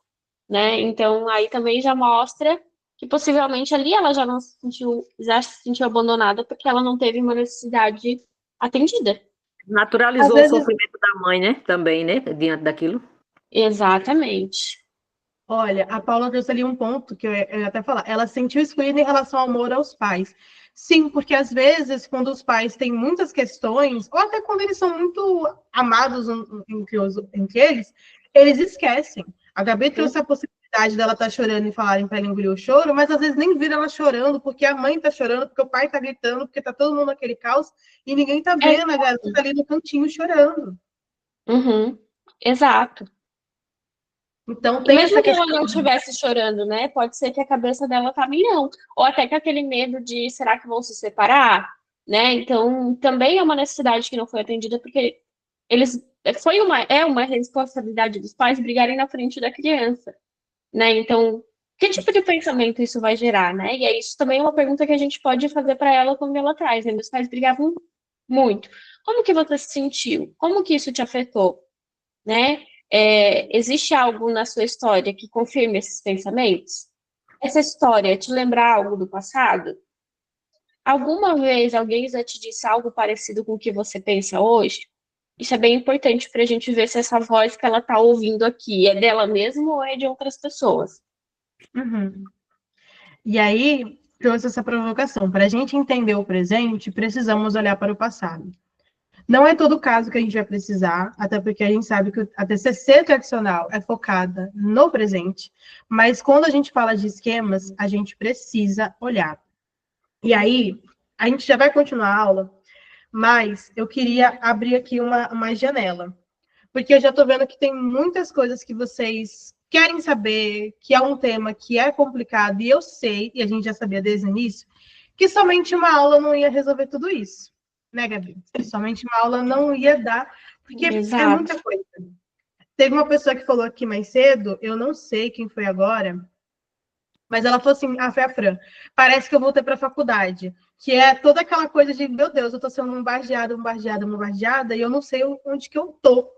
né? Então aí também já mostra que possivelmente ali ela já se sentiu abandonada porque ela não teve uma necessidade atendida. Às naturalizou o vezes, sofrimento da mãe, né? Também, né? Diante daquilo. Exatamente. olha, a Paula trouxe ali um ponto que eu ia até falar. Ela se sentiu excluída em relação ao amor aos pais. Sim, porque às vezes, quando os pais têm muitas questões, ou até quando eles são muito amados entre eles esquecem. A Gabi trouxe a possibilidade dela estar chorando e falarem para ela engolir o choro, mas às vezes nem vira ela chorando, porque a mãe está chorando, porque o pai está gritando, porque está todo mundo naquele caos, e ninguém está É, vendo a garota ali no cantinho chorando. uhum, exato. Então E tem mesmo essa que ela questão. não estivesse chorando, né? Pode ser que a cabeça dela tá milhão. Ou até com aquele medo de será que vão se separar? Né? Então, também é uma necessidade que não foi atendida, porque eles é uma responsabilidade dos pais brigarem na frente da criança, né? Então, que tipo de pensamento isso vai gerar, né? E aí, isso também é uma pergunta que a gente pode fazer para ela quando ela traz, né? Meus pais brigavam muito. Como que você se sentiu? Como que isso te afetou, né? existe algo na sua história que confirme esses pensamentos? Essa história te lembra algo do passado? Alguma vez alguém já te disse algo parecido com o que você pensa hoje? Isso é bem importante para a gente ver se essa voz que ela está ouvindo aqui é dela mesma ou é de outras pessoas. Uhum. E aí, trouxe essa provocação. Para a gente entender o presente, precisamos olhar para o passado. Não é todo caso que a gente vai precisar, até porque a gente sabe que a TCC tradicional é focada no presente, mas quando a gente fala de esquemas, a gente precisa olhar. E aí, a gente já vai continuar a aula, mas eu queria abrir aqui uma janela, porque eu já estou vendo que tem muitas coisas que vocês querem saber, que é um tema que é complicado, e eu sei, e a gente já sabia desde o início, que somente uma aula não ia resolver tudo isso. Né, Gabi? Somente uma aula não ia dar, porque é muita coisa. Teve uma pessoa que falou aqui mais cedo, eu não sei quem foi agora, mas ela falou assim, foi a Fran, parece que eu voltei para a faculdade, que é toda aquela coisa de, meu Deus, eu estou sendo bombardeada, e eu não sei onde que eu estou.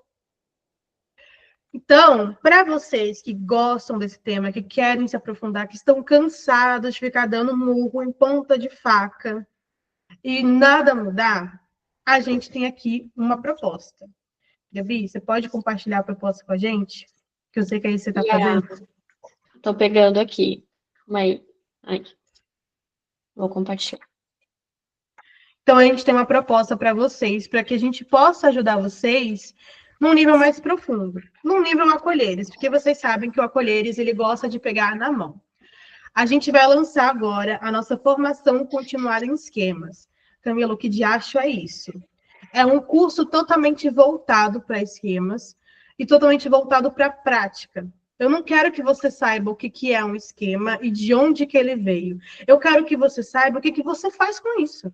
Então, para vocês que gostam desse tema, que querem se aprofundar, que estão cansados de ficar dando murro em ponta de faca, e nada mudar, a gente tem aqui uma proposta. Gabi, você pode compartilhar a proposta com a gente? Que eu sei que é isso que você está fazendo. Estou pegando aqui. Vou compartilhar. Então, a gente tem uma proposta para vocês, para que a gente possa ajudar vocês num nível mais profundo, num nível acolheres, porque vocês sabem que o acolheres, ele gosta de pegar na mão. A gente vai lançar agora a nossa formação continuada em esquemas. Camila, o que de acho é isso? É um curso totalmente voltado para esquemas e totalmente voltado para a prática. Eu não quero que você saiba o que é um esquema e de onde que ele veio. Eu quero que você saiba o que você faz com isso.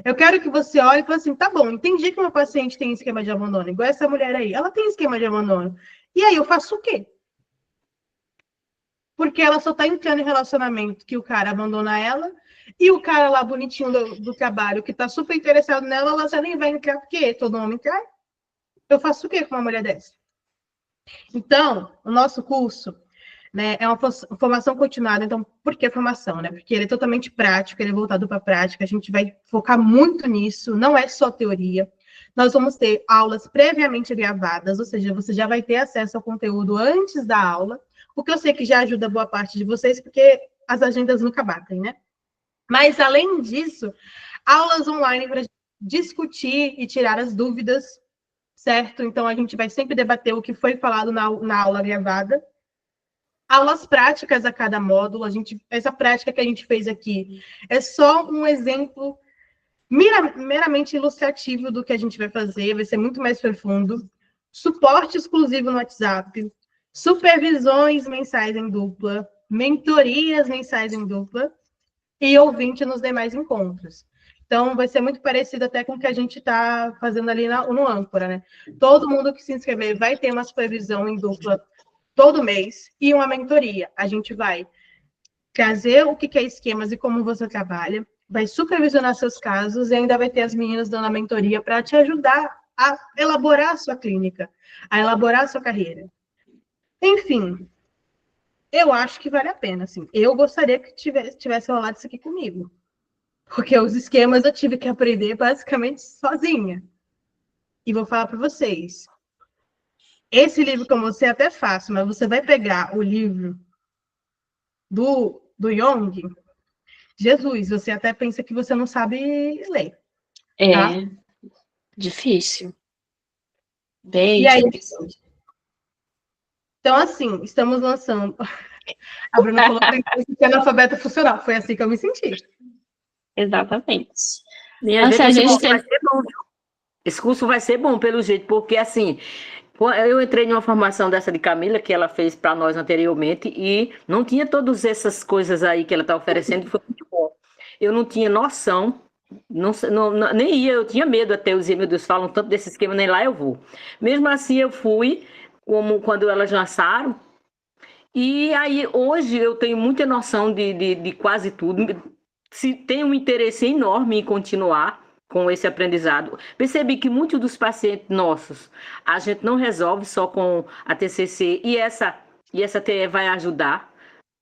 Eu quero que você olhe e fale assim, tá bom, entendi que meu paciente tem esquema de abandono, igual essa mulher aí, ela tem esquema de abandono. E aí, eu faço o quê? Porque ela só tá entrando em relacionamento que o cara abandona ela, e o cara lá bonitinho do trabalho, que tá super interessado nela, ela já nem vai entrar, porque todo homem cai. Eu faço o quê com uma mulher dessa? Então, o nosso curso, né, é uma formação continuada. Então, por que formação? Né? Porque ele é totalmente prático, ele é voltado para a prática, a gente vai focar muito nisso, não é só teoria. Nós vamos ter aulas previamente gravadas, ou seja, você já vai ter acesso ao conteúdo antes da aula, o que eu sei que já ajuda boa parte de vocês, porque as agendas nunca batem, né? Mas, além disso, aulas online para discutir e tirar as dúvidas, certo? Então, a gente vai sempre debater o que foi falado na aula gravada. Aulas práticas a cada módulo. Essa prática que a gente fez aqui é só um exemplo meramente ilustrativo do que a gente vai fazer, vai ser muito mais profundo. Suporte exclusivo no WhatsApp, supervisões mensais em dupla, mentorias mensais em dupla, e ouvinte nos demais encontros. Então, vai ser muito parecido até com o que a gente está fazendo ali no Âncora, né? Todo mundo que se inscrever vai ter uma supervisão em dupla todo mês e uma mentoria. A gente vai trazer o que é esquemas e como você trabalha, vai supervisionar seus casos e ainda vai ter as meninas dando a mentoria para te ajudar a elaborar a sua clínica, a elaborar a sua carreira. Enfim, eu acho que vale a pena, assim. Eu gostaria que tivesse rolado isso aqui comigo. Porque os esquemas eu tive que aprender basicamente sozinha. E vou falar para vocês. Esse livro que eu mostrei é até fácil, mas você vai pegar o livro do Jung, Jesus, você até pensa que você não sabe ler. É tá? Difícil. Bem E aí, difícil. então, assim, estamos lançando. A Bruna falou que é analfabeta funcional. Foi assim que eu me senti. Exatamente. Minha Nossa, gente, a gente vai ser bom, viu? Esse curso vai ser bom, pelo jeito, porque, assim, eu entrei numa formação dessa de Camila, que ela fez para nós anteriormente, e não tinha todas essas coisas aí que ela está oferecendo, e foi muito bom. Eu não tinha noção, nem ia, eu tinha medo até, eu dizia, meu Deus, falam tanto desse esquema, nem lá eu vou. Mesmo assim, eu fui, como quando elas lançaram, e aí, hoje, eu tenho muita noção de quase tudo, tenho um interesse enorme em continuar, com esse aprendizado. Percebi que muitos dos pacientes nossos, a gente não resolve só com a TCC, e essa TE vai ajudar,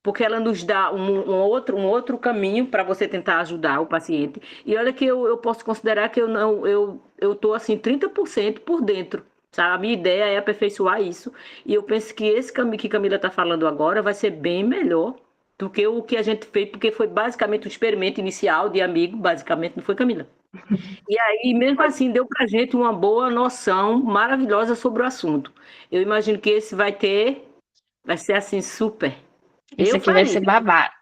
porque ela nos dá um outro caminho para você tentar ajudar o paciente. E olha que eu posso considerar que eu estou assim 30% por dentro, sabe? A minha ideia é aperfeiçoar isso, e eu penso que esse caminho que Camila está falando agora vai ser bem melhor do que o que a gente fez, porque foi basicamente um experimento inicial de amigo, basicamente, não foi, Camila? E aí, mesmo assim, deu para a gente uma boa noção maravilhosa sobre o assunto. Eu imagino que esse vai ser assim, super. Isso aqui vai ser babado.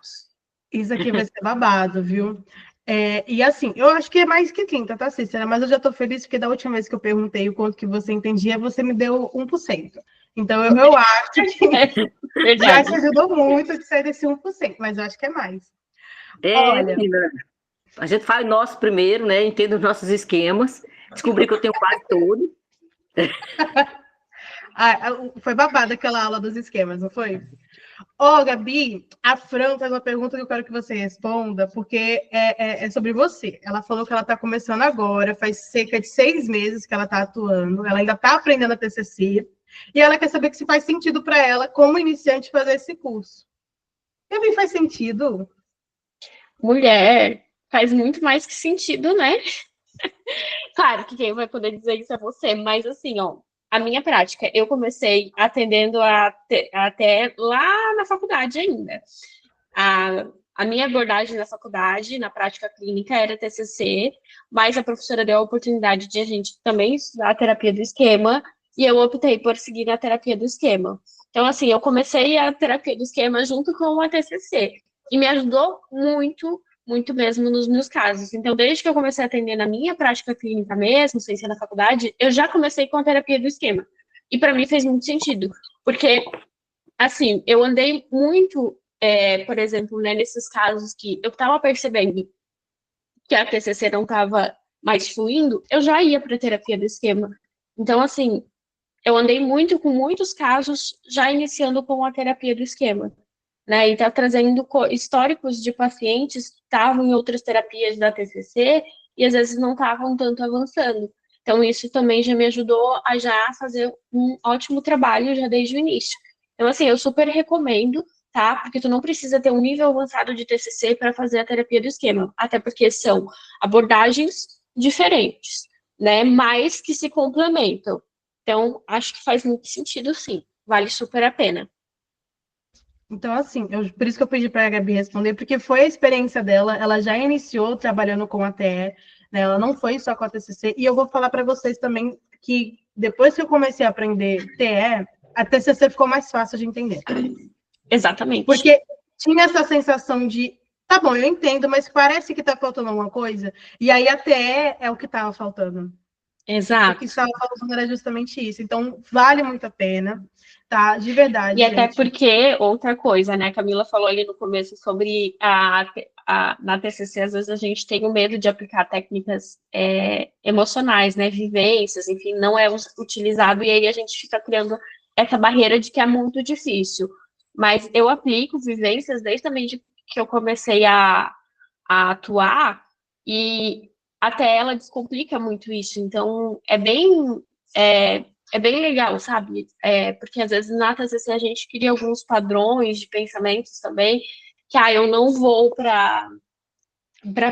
Isso aqui vai ser babado, viu? E assim, eu acho que é mais que 30, tá, Cícera? Mas eu já tô feliz porque da última vez que eu perguntei o quanto que você entendia, você me deu 1%. Então, eu acho que já te ajudou muito a sair desse 1%, mas eu acho que é mais. Olha, menina, a gente faz nosso primeiro, né? Entenda os nossos esquemas. Descobri que eu tenho quase todo. Foi babada aquela aula dos esquemas, não foi? Gabi, a Fran faz uma pergunta que eu quero que você responda, porque é sobre você. Ela falou que ela está começando agora, faz cerca de 6 meses que ela está atuando, ela ainda está aprendendo a TCC, e ela quer saber se faz sentido para ela, como iniciante, fazer esse curso. Gabi, faz sentido? Mulher, faz muito mais que sentido, né? Claro que quem vai poder dizer isso é você, mas assim, ó, a minha prática, eu comecei atendendo até lá na faculdade ainda. A minha abordagem na faculdade, na prática clínica, era TCC, mas a professora deu a oportunidade de a gente também estudar a terapia do esquema, e eu optei por seguir a terapia do esquema. Então, assim, eu comecei a terapia do esquema junto com a TCC, e me ajudou muito, muito mesmo nos meus casos. Então, desde que eu comecei a atender na minha prática clínica mesmo, sem ser na faculdade, eu já comecei com a terapia do esquema. E para mim fez muito sentido, porque, assim, eu andei muito, por exemplo, né, nesses casos que eu estava percebendo que a TCC não estava mais fluindo, eu já ia para a terapia do esquema. Então, assim, eu andei muito com muitos casos já iniciando com a terapia do esquema, né? E tá trazendo históricos de pacientes que estavam em outras terapias da TCC e às vezes não estavam tanto avançando. Então, isso também já me ajudou a já fazer um ótimo trabalho já desde o início. Então, assim, eu super recomendo, tá? Porque tu não precisa ter um nível avançado de TCC para fazer a terapia do esquema, até porque são abordagens diferentes, né? Mas que se complementam. Então, acho que faz muito sentido, sim. Vale super a pena. Então, assim, por isso que eu pedi para a Gabi responder, porque foi a experiência dela, ela já iniciou trabalhando com a TE, né? Ela não foi só com a TCC, e eu vou falar para vocês também que depois que eu comecei a aprender TE, a TCC ficou mais fácil de entender. Exatamente. Porque tinha essa sensação de, tá bom, eu entendo, mas parece que está faltando alguma coisa, e aí a TE é o que estava faltando. Exato. O que estava faltando era justamente isso. Então, vale muito a pena, tá? De verdade, E gente. até porque, outra coisa, né? Camila falou ali no começo sobre na TCC, às vezes a gente tem o medo de aplicar técnicas emocionais, né? Vivências, enfim, não é utilizado, e aí a gente fica criando essa barreira de que é muito difícil. Mas eu aplico vivências desde também que eu comecei a atuar, e até ela descomplica muito isso. Então, é bem legal, sabe? Porque às vezes na TCC a gente cria alguns padrões de pensamentos também, que eu não vou para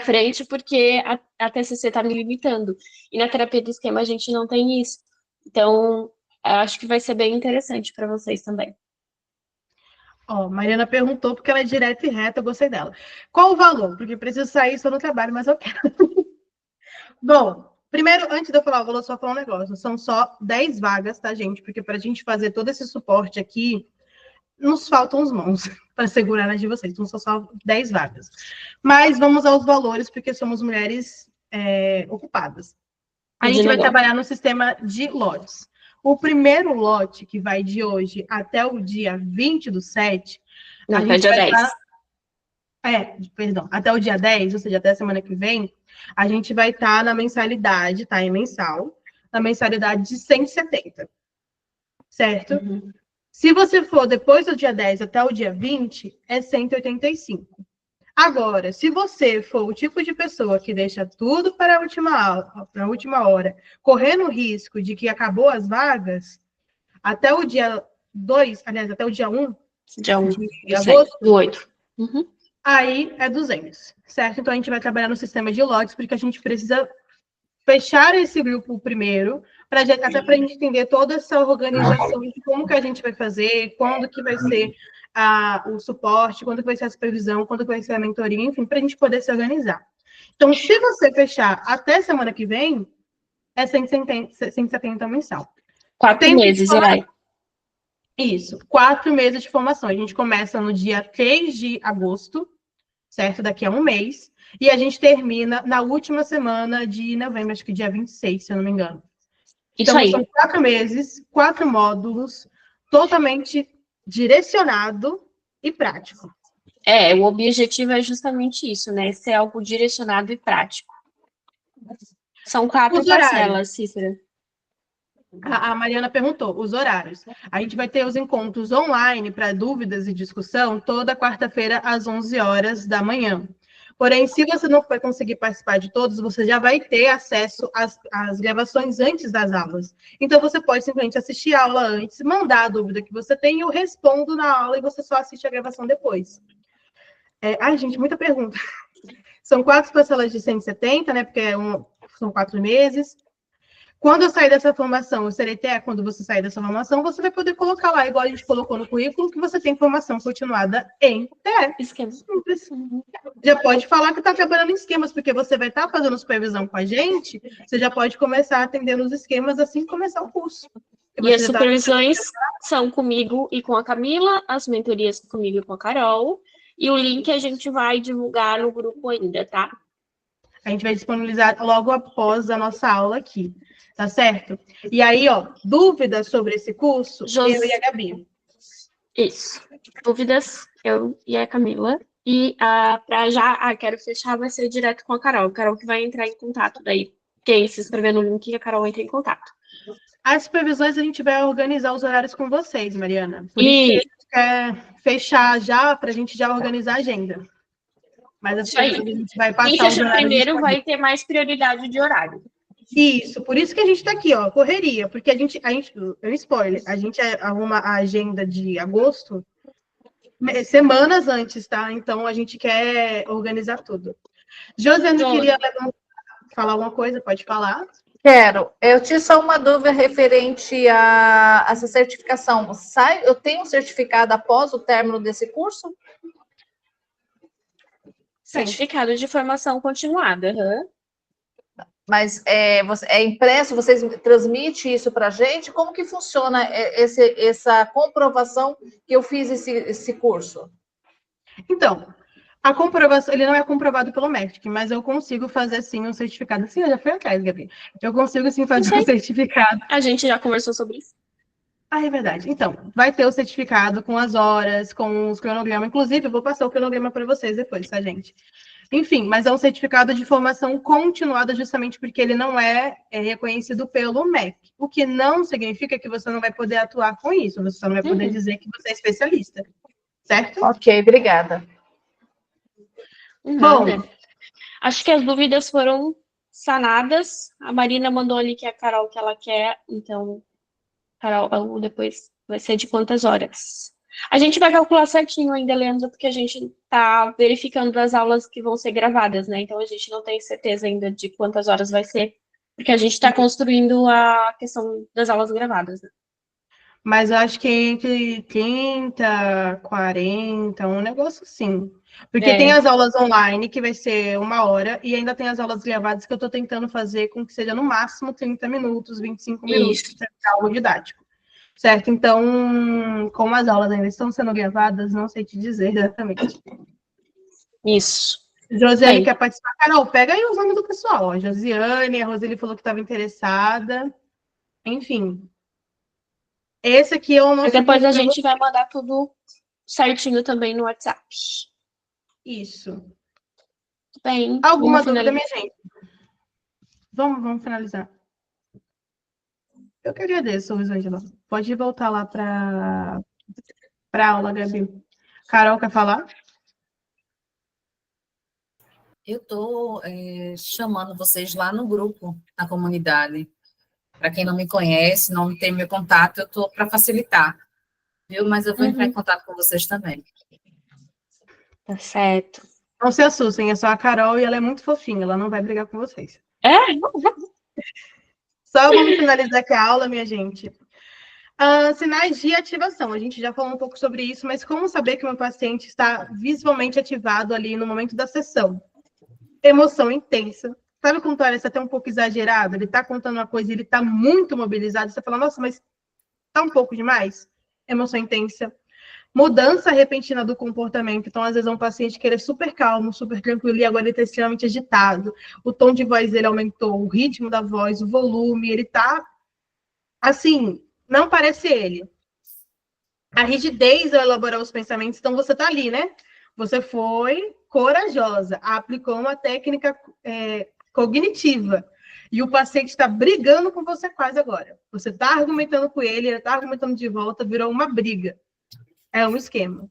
frente porque a TCC está me limitando. E na terapia do esquema a gente não tem isso. Então, acho que vai ser bem interessante para vocês também. Mariana perguntou, porque ela é direta e reta, eu gostei dela. Qual o valor? Porque preciso sair, estou no trabalho, mas eu quero. Bom, primeiro, antes de eu falar o valor, só falar um negócio. São só 10 vagas, tá, gente? Porque para a gente fazer todo esse suporte aqui, nos faltam os mãos para segurar as de vocês. Então, são só 10 vagas. Mas vamos aos valores, porque somos mulheres ocupadas. A gente vai trabalhar no sistema de lotes. O primeiro lote, que vai de hoje até o dia 20/7... Não, até o dia 10. Até o dia 10, ou seja, até a semana que vem, a gente vai estar na mensalidade, tá? Em mensal, na mensalidade de 170. Certo? Se você for depois do dia 10 até o dia 20, é 185. Agora, se você for o tipo de pessoa que deixa tudo para a última hora, correndo o risco de que acabou as vagas, até o dia 2, aliás, até o dia 1 Dia 1 de agosto, do 8. Uhum. aí é 200, certo? Então, a gente vai trabalhar no sistema de lotes, porque a gente precisa fechar esse grupo primeiro, até para a gente entender toda essa organização de como que a gente vai fazer, quando que vai ser o suporte, quando que vai ser a supervisão, quando que vai ser a mentoria, enfim, para a gente poder se organizar. Então, se você fechar até semana que vem, é 170 mensal. 4 meses, Irai. Isso, 4 meses de formação. A gente começa no dia 3 de agosto, certo? Daqui a um mês. E a gente termina na última semana de novembro, acho que dia 26, se eu não me engano. Isso Então, aí. são 4 meses, 4 módulos, totalmente direcionado e prático. O objetivo é justamente isso, né? Ser algo direcionado e prático. São 4 Os horários. parcelas, Cícera. A Mariana perguntou, os horários. A gente vai ter os encontros online para dúvidas e discussão toda quarta-feira às 11 horas da manhã. Porém, se você não vai conseguir participar de todos, você já vai ter acesso às gravações antes das aulas. Então, você pode simplesmente assistir a aula antes, mandar a dúvida que você tem, eu respondo na aula e você só assiste a gravação depois. Ai, gente, muita pergunta. São 4 parcelas de 170, né? Porque são 4 meses. Quando eu sair dessa formação, quando você sair dessa formação, você vai poder colocar lá, igual a gente colocou no currículo, que você tem formação continuada em TE. Esquema. Simples. Já pode falar que está trabalhando em esquemas, porque você vai estar fazendo supervisão com a gente, você já pode começar atendendo os esquemas assim que começar o curso. E as supervisões são comigo e com a Camila, as mentorias comigo e com a Carol, e o link a gente vai divulgar no grupo ainda, tá? A gente vai disponibilizar logo após a nossa aula aqui, tá certo? E aí, dúvidas sobre esse curso, eu e a Gabi. Isso. Dúvidas, eu e a Camila. E quero fechar, vai ser direto com a Carol. A Carol que vai entrar em contato daí. Quem se inscrever no link, a Carol entra em contato. As supervisões a gente vai organizar os horários com vocês, Mariana. Por isso que a gente quer fechar já, para a gente já organizar a agenda. Mas as supervisões a gente vai passar quem os fechar horários primeiro vai ter mais prioridade de horário. Isso, por isso que a gente está aqui, correria, porque spoiler, a gente arruma a agenda de agosto semanas antes, tá? Então a gente quer organizar tudo. Josiane queria falar alguma coisa, pode falar? Quero. Eu tinha só uma dúvida referente a essa certificação. Eu tenho um certificado após o término desse curso? Certificado de formação continuada. Uhum. Mas é impresso, vocês transmitem isso para a gente? Como que funciona essa comprovação que eu fiz esse curso? Então, a comprovação, ele não é comprovado pelo MEC, mas eu consigo fazer, sim, um certificado. Sim, eu já fui atrás, Gabi. Eu consigo, sim, fazer um certificado. A gente já conversou sobre isso. Ah, é verdade. Então, vai ter o certificado com as horas, com os cronogramas. Inclusive, eu vou passar o cronograma para vocês depois, tá, gente? Enfim, mas é um certificado de formação continuada justamente porque ele não é reconhecido pelo MEC. O que não significa que você não vai poder atuar com isso. Você só não vai poder dizer que você é especialista. Certo? Ok, obrigada. Bom, acho que as dúvidas foram sanadas. A Marina mandou ali que é a Carol que ela quer. Então, Carol, depois vai ser de quantas horas? A gente vai calcular certinho ainda, Leandro, porque a gente está verificando as aulas que vão ser gravadas, né? Então, a gente não tem certeza ainda de quantas horas vai ser, porque a gente está construindo a questão das aulas gravadas, né? Mas eu acho que entre 30, 40, um negócio assim. Porque tem as aulas online, que vai ser 1 hora, e ainda tem as aulas gravadas que eu estou tentando fazer com que seja no máximo 30 minutos, 25 minutos, para ficar algo didático. Certo? Então, como as aulas ainda estão sendo gravadas, não sei te dizer exatamente. Isso. Josiane quer participar. Carol, pega aí os nomes do pessoal. A Josiane, a Roseli falou que estava interessada. Enfim. Esse aqui é o nosso... Depois a gente vai mandar tudo certinho também no WhatsApp. Isso. Bem, alguma dúvida, minha gente? Vamos finalizar. Eu que agradeço, Rosângela. Pode voltar lá para a aula, Gabi. Carol, quer falar? Eu estou chamando vocês lá no grupo, na comunidade. Para quem não me conhece, não tem meu contato, eu estou para facilitar, viu? Mas eu vou entrar em contato com vocês também. Tá certo. Não se assustem, é só a Carol e ela é muito fofinha, ela não vai brigar com vocês. É? Só vamos finalizar aqui a aula, minha gente. Sinais de ativação. A gente já falou um pouco sobre isso, mas como saber que o meu paciente está visualmente ativado ali no momento da sessão? Emoção intensa. Sabe quando parece até um pouco exagerado? Ele está contando uma coisa e ele está muito mobilizado. Você fala, nossa, mas está um pouco demais? Emoção intensa. Mudança repentina do comportamento. Então, às vezes, é um paciente que ele é super calmo, super tranquilo, e agora ele está extremamente agitado. O tom de voz dele aumentou, o ritmo da voz, o volume, ele está, assim, não parece ele. A rigidez ao elaborar os pensamentos, então você está ali, né? Você foi corajosa, aplicou uma técnica cognitiva, e o paciente está brigando com você quase agora. Você está argumentando com ele está argumentando de volta, virou uma briga. É um esquema.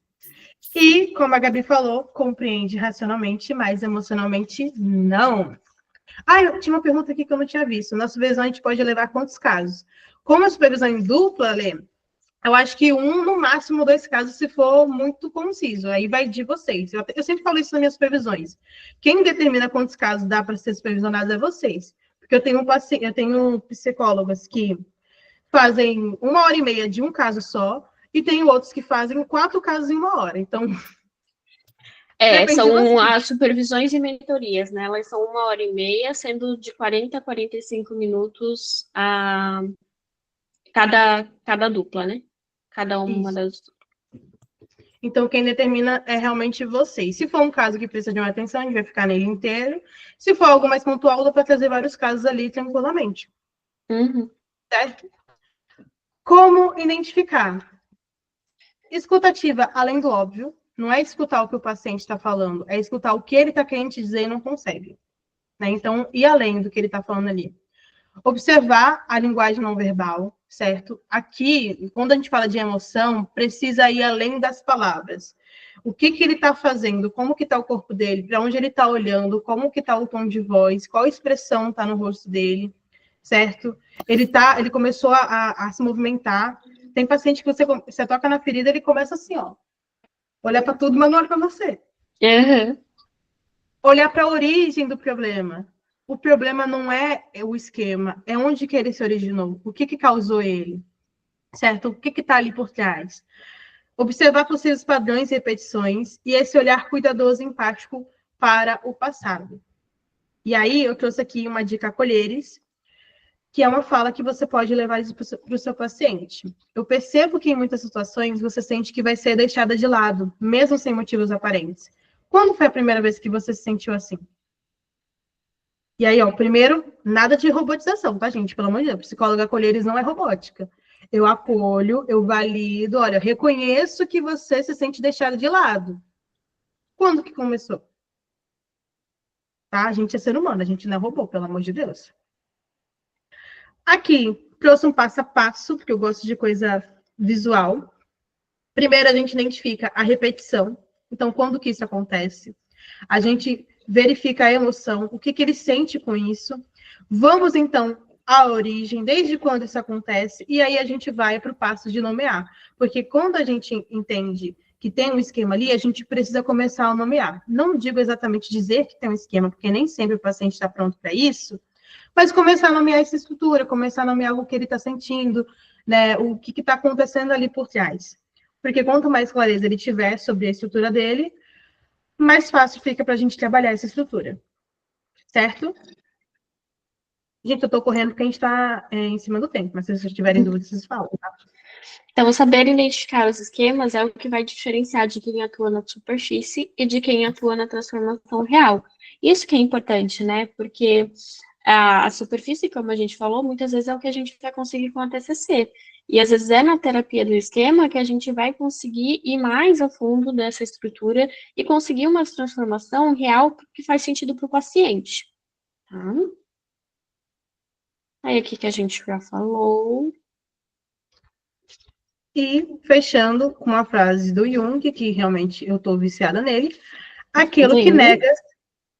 E, como a Gabi falou, compreende racionalmente, mas emocionalmente não. Eu tinha uma pergunta aqui que eu não tinha visto. Na supervisão, a gente pode levar quantos casos? Como a supervisão em dupla, Lê, eu acho que no máximo 2 casos, se for muito conciso. Aí vai de vocês. Eu sempre falo isso nas minhas supervisões. Quem determina quantos casos dá para ser supervisionado é vocês. Porque eu tenho psicólogas que fazem 1h30 de um caso só, e tem outros que fazem 4 casos em 1 hora. Então, são as supervisões e mentorias, né? Elas são 1h30, sendo de 40 a 45 minutos cada dupla, né? Cada uma das. Então, quem determina é realmente vocês. Se for um caso que precisa de uma atenção, a gente vai ficar nele inteiro. Se for algo mais pontual, dá para trazer vários casos ali tranquilamente. Certo? Como identificar? Escutativa, além do óbvio, não é escutar o que o paciente está falando, é escutar o que ele está querendo te dizer e não consegue. Né? Então, ir além do que ele está falando ali. Observar a linguagem não verbal, certo? Aqui, quando a gente fala de emoção, precisa ir além das palavras. O que ele está fazendo, como que está o corpo dele, para onde ele está olhando, como que está o tom de voz, qual expressão está no rosto dele, certo? Ele começou a se movimentar. Tem paciente que você toca na ferida, ele começa assim, ó. Olhar para tudo, mas não olha para você. Olhar para a origem do problema. O problema não é o esquema, é onde que ele se originou, o que causou ele, certo? O que está ali por trás. Observar possíveis padrões e repetições e esse olhar cuidadoso e empático para o passado. E aí, eu trouxe aqui uma dica a colheres, que é uma fala que você pode levar para o seu paciente. Eu percebo que em muitas situações você sente que vai ser deixada de lado, mesmo sem motivos aparentes. Quando foi a primeira vez que você se sentiu assim? E aí, primeiro, nada de robotização, tá, gente? Pelo amor de Deus, psicóloga colheres não é robótica. Eu acolho, eu valido, olha, eu reconheço que você se sente deixado de lado. Quando que começou? Tá? A gente é ser humano, a gente não é robô, pelo amor de Deus. Aqui, trouxe um passo a passo, porque eu gosto de coisa visual. Primeiro, a gente identifica a repetição. Então, quando que isso acontece? A gente verifica a emoção, o que ele sente com isso. Vamos, então, à origem, desde quando isso acontece, e aí a gente vai para o passo de nomear. Porque quando a gente entende que tem um esquema ali, a gente precisa começar a nomear. Não digo exatamente dizer que tem um esquema, porque nem sempre o paciente está pronto para isso, mas começar a nomear essa estrutura, começar a nomear o que ele está sentindo, né, o que está acontecendo ali por trás. Porque quanto mais clareza ele tiver sobre a estrutura dele, mais fácil fica para a gente trabalhar essa estrutura. Certo? Gente, eu estou correndo porque a gente está em cima do tempo, mas se vocês tiverem dúvidas, vocês falam, tá? Então, saber identificar os esquemas é o que vai diferenciar de quem atua na superfície e de quem atua na transformação real. Isso que é importante, né? Porque a superfície, como a gente falou, muitas vezes é o que a gente vai conseguir com a TCC. E às vezes é na terapia do esquema que a gente vai conseguir ir mais a fundo dessa estrutura e conseguir uma transformação real que faz sentido para o paciente. Tá? Aí aqui que a gente já falou. E fechando com uma frase do Jung, que realmente eu estou viciada nele, aquilo que nega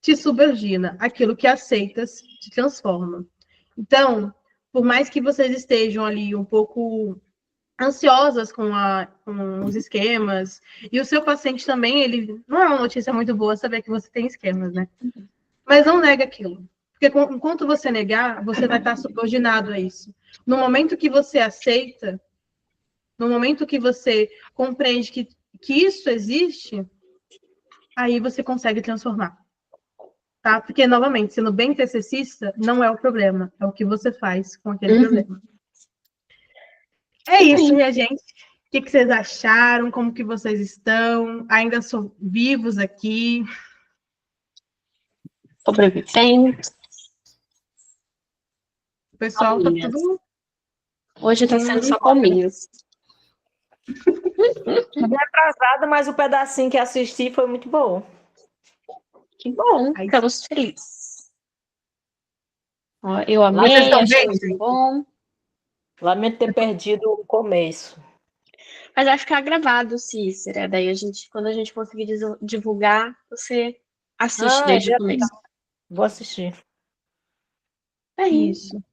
te subordina. Aquilo que aceitas te transforma. Então, por mais que vocês estejam ali um pouco ansiosas com os esquemas, e o seu paciente também, ele não é uma notícia muito boa saber que você tem esquemas, né? Mas não nega aquilo. Porque enquanto você negar, você vai estar subordinado a isso. No momento que você aceita, no momento que você compreende que isso existe, aí você consegue transformar. Tá? Porque, novamente, sendo bem TCCista, não é o problema, é o que você faz com aquele problema. É isso, minha gente. O que vocês acharam? Como que vocês estão? Ainda são vivos aqui? Sobrevivendo. O pessoal tá Palminhas. tudo... Hoje tá sendo só palminhas. Bem atrasado, mas o pedacinho que assisti foi muito bom. Que bom, Aí ficamos felizes. Ó, eu Vocês amei, estão achei bem, muito gente? bom. Lamento ter perdido o começo. Mas vai ficar gravado, Cícera. Daí quando a gente conseguir divulgar, você assiste desde o começo. Vou assistir. É isso. Isso.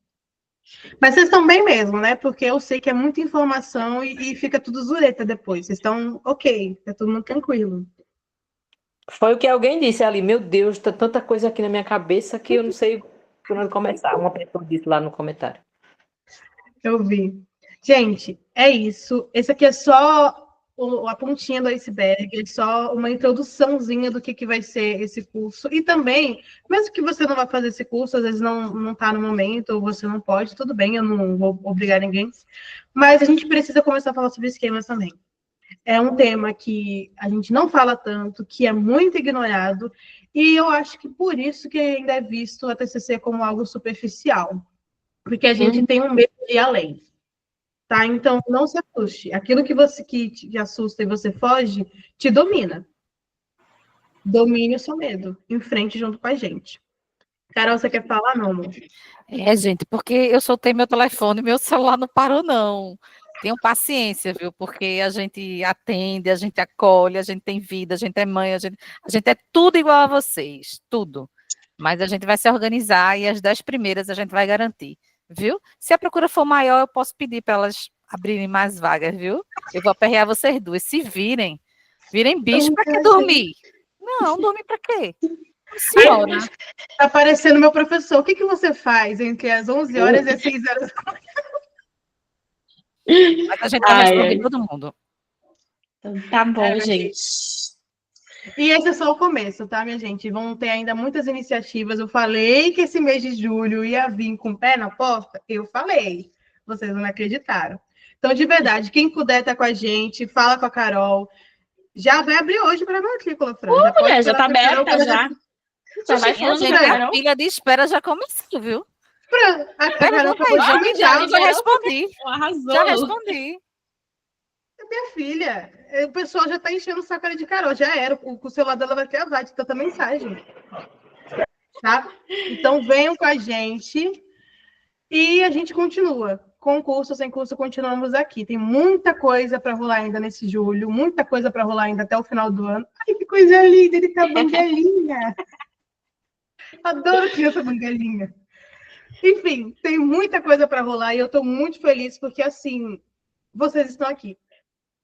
Mas vocês estão bem mesmo, né? Porque eu sei que é muita informação e fica tudo zureta depois. Vocês estão ok, tá todo mundo tranquilo. Foi o que alguém disse ali. Meu Deus, tá tanta coisa aqui na minha cabeça que eu não sei por onde começar. Uma pessoa disse lá no comentário. Eu vi. Gente, é isso. Esse aqui é só a pontinha do iceberg, é só uma introduçãozinha do que vai ser esse curso. E também, mesmo que você não vá fazer esse curso, às vezes não está no momento, ou você não pode, tudo bem, eu não vou obrigar ninguém. Mas a gente precisa começar a falar sobre esquemas também. É um tema que a gente não fala tanto, que é muito ignorado, e eu acho que por isso que ainda é visto a TCC como algo superficial. Porque a gente tem um medo de ir além. Tá? Então, não se assuste. Aquilo que te assusta e você foge, te domina. Domine o seu medo. Enfrente junto com a gente. Carol, você quer falar, não, amor? Gente, porque eu soltei meu telefone, meu celular não parou, não. Tenham paciência, viu? Porque a gente atende, a gente acolhe, a gente tem vida, a gente é mãe, a gente é tudo igual a vocês, tudo. Mas a gente vai se organizar e as 10 primeiras a gente vai garantir, viu? Se a procura for maior, eu posso pedir para elas abrirem mais vagas, viu? Eu vou aperrear vocês duas. Se virem bicho, para que dormir? Não, dormir para quê? Senhora. Tá aparecendo meu professor. O que você faz entre as 11 horas e as 6 horas? Mas a gente vai responder todo mundo. Então, tá bom, gente. E esse é só o começo, tá, minha gente? Vão ter ainda muitas iniciativas. Eu falei que esse mês de julho ia vir com o pé na porta. Eu falei. Vocês não me acreditaram. Então, de verdade, quem puder estar com a gente, fala com a Carol. Já vai abrir hoje para a matrícula, Fran. Já tá aberta, já. Já vai falando, gente, a fila de espera já começou, viu? Fran, a Carol acabou de comentar. Já respondi. Arrasou. Já respondi. Minha filha, o pessoal já tá enchendo o saco ali de Carol. Já era. O celular dela vai gravar de tanta mensagem. Tá? Então, venham com a gente e a gente continua. Com curso, sem curso, continuamos aqui. Tem muita coisa para rolar ainda nesse julho, muita coisa para rolar ainda até o final do ano. Ai, que coisa linda, ele tá banguelinha. Adoro criança banguelinha. Enfim, tem muita coisa para rolar e eu estou muito feliz porque, assim, vocês estão aqui.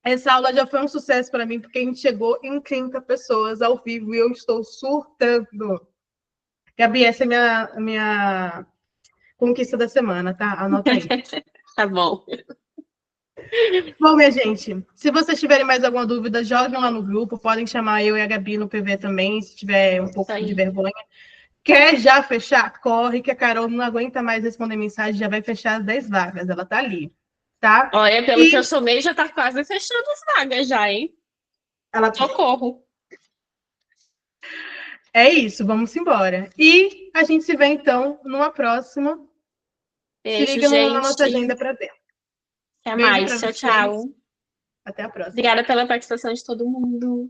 Essa aula já foi um sucesso para mim, porque a gente chegou em 30 pessoas ao vivo e eu estou surtando. Gabi, essa é minha conquista da semana, tá? Anota aí. Tá bom. Bom, minha gente, se vocês tiverem mais alguma dúvida, joguem lá no grupo, podem chamar eu e a Gabi no PV também, se tiver um pouco de vergonha. Quer já fechar? Corre, que a Carol não aguenta mais responder mensagem, já vai fechar as 10 vagas, ela tá ali, tá? Olha, pelo que eu somei, já tá quase fechando as vagas já, hein? Ela Socorro. É isso, vamos embora. E a gente se vê, então, numa próxima. Beijo, se liga gente. na nossa agenda para ver. Até Beijo mais. pra Tchau, vocês. tchau. Até a próxima. Obrigada pela participação de todo mundo.